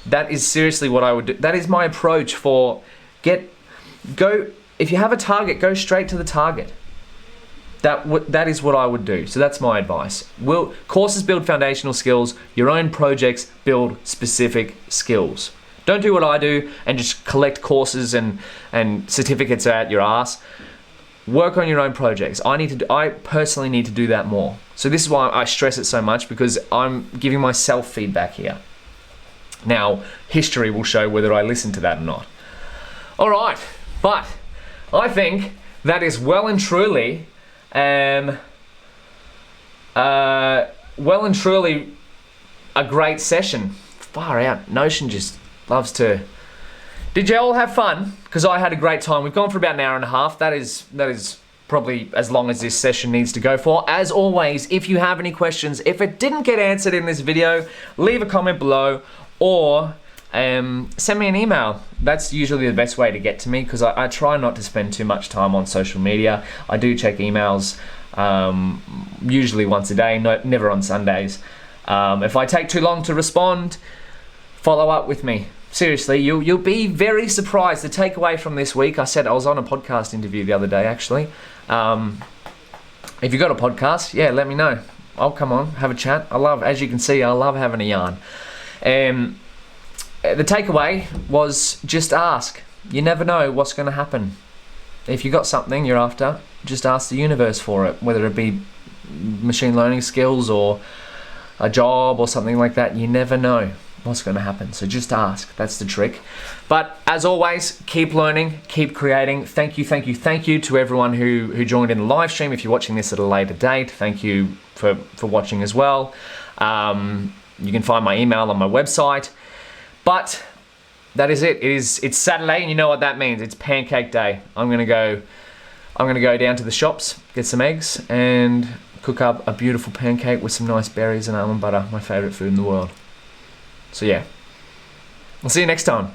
That is seriously what I would do. That is my approach for if you have a target, go straight to the target. That is what I would do. So that's my advice. Courses build foundational skills. Your own projects build specific skills. Don't do what I do and just collect courses and certificates out your ass. Work on your own projects. I personally need to do that more. So this is why I stress it so much, because I'm giving myself feedback here. Now, history will show whether I listen to that or not. All right, but I think that is well and truly a great session. Far out. Notion just loves to. Did you all have fun? Because I had a great time. We've gone for about an hour and a half. That is probably as long as this session needs to go for. As always, if you have any questions, if it didn't get answered in this video, leave a comment below, or send me an email. That's usually the best way to get to me, because I try not to spend too much time on social media. I do check emails usually once a day, never on Sundays. If I take too long to respond, follow up with me. Seriously, you'll be very surprised. The takeaway from this week, I was on a podcast interview the other day, actually. If you've got a podcast, yeah, let me know. I'll come on, have a chat. As you can see, I love having a yarn. The takeaway was just ask. You never know what's going to happen. If you got something you're after, just ask the universe for it, whether it be machine learning skills or a job or something like that. You never know what's going to happen, so just ask. That's the trick. But as always, keep learning, keep creating. Thank you to everyone who joined in the live stream. If you're watching this at a later date, thank you for watching as well. You can find my email on my website. But that is it. It's Saturday, and you know what that means. It's pancake day. I'm gonna go down to the shops, get some eggs, and cook up a beautiful pancake with some nice berries and almond butter, my favorite food in the world. So yeah, I'll see you next time.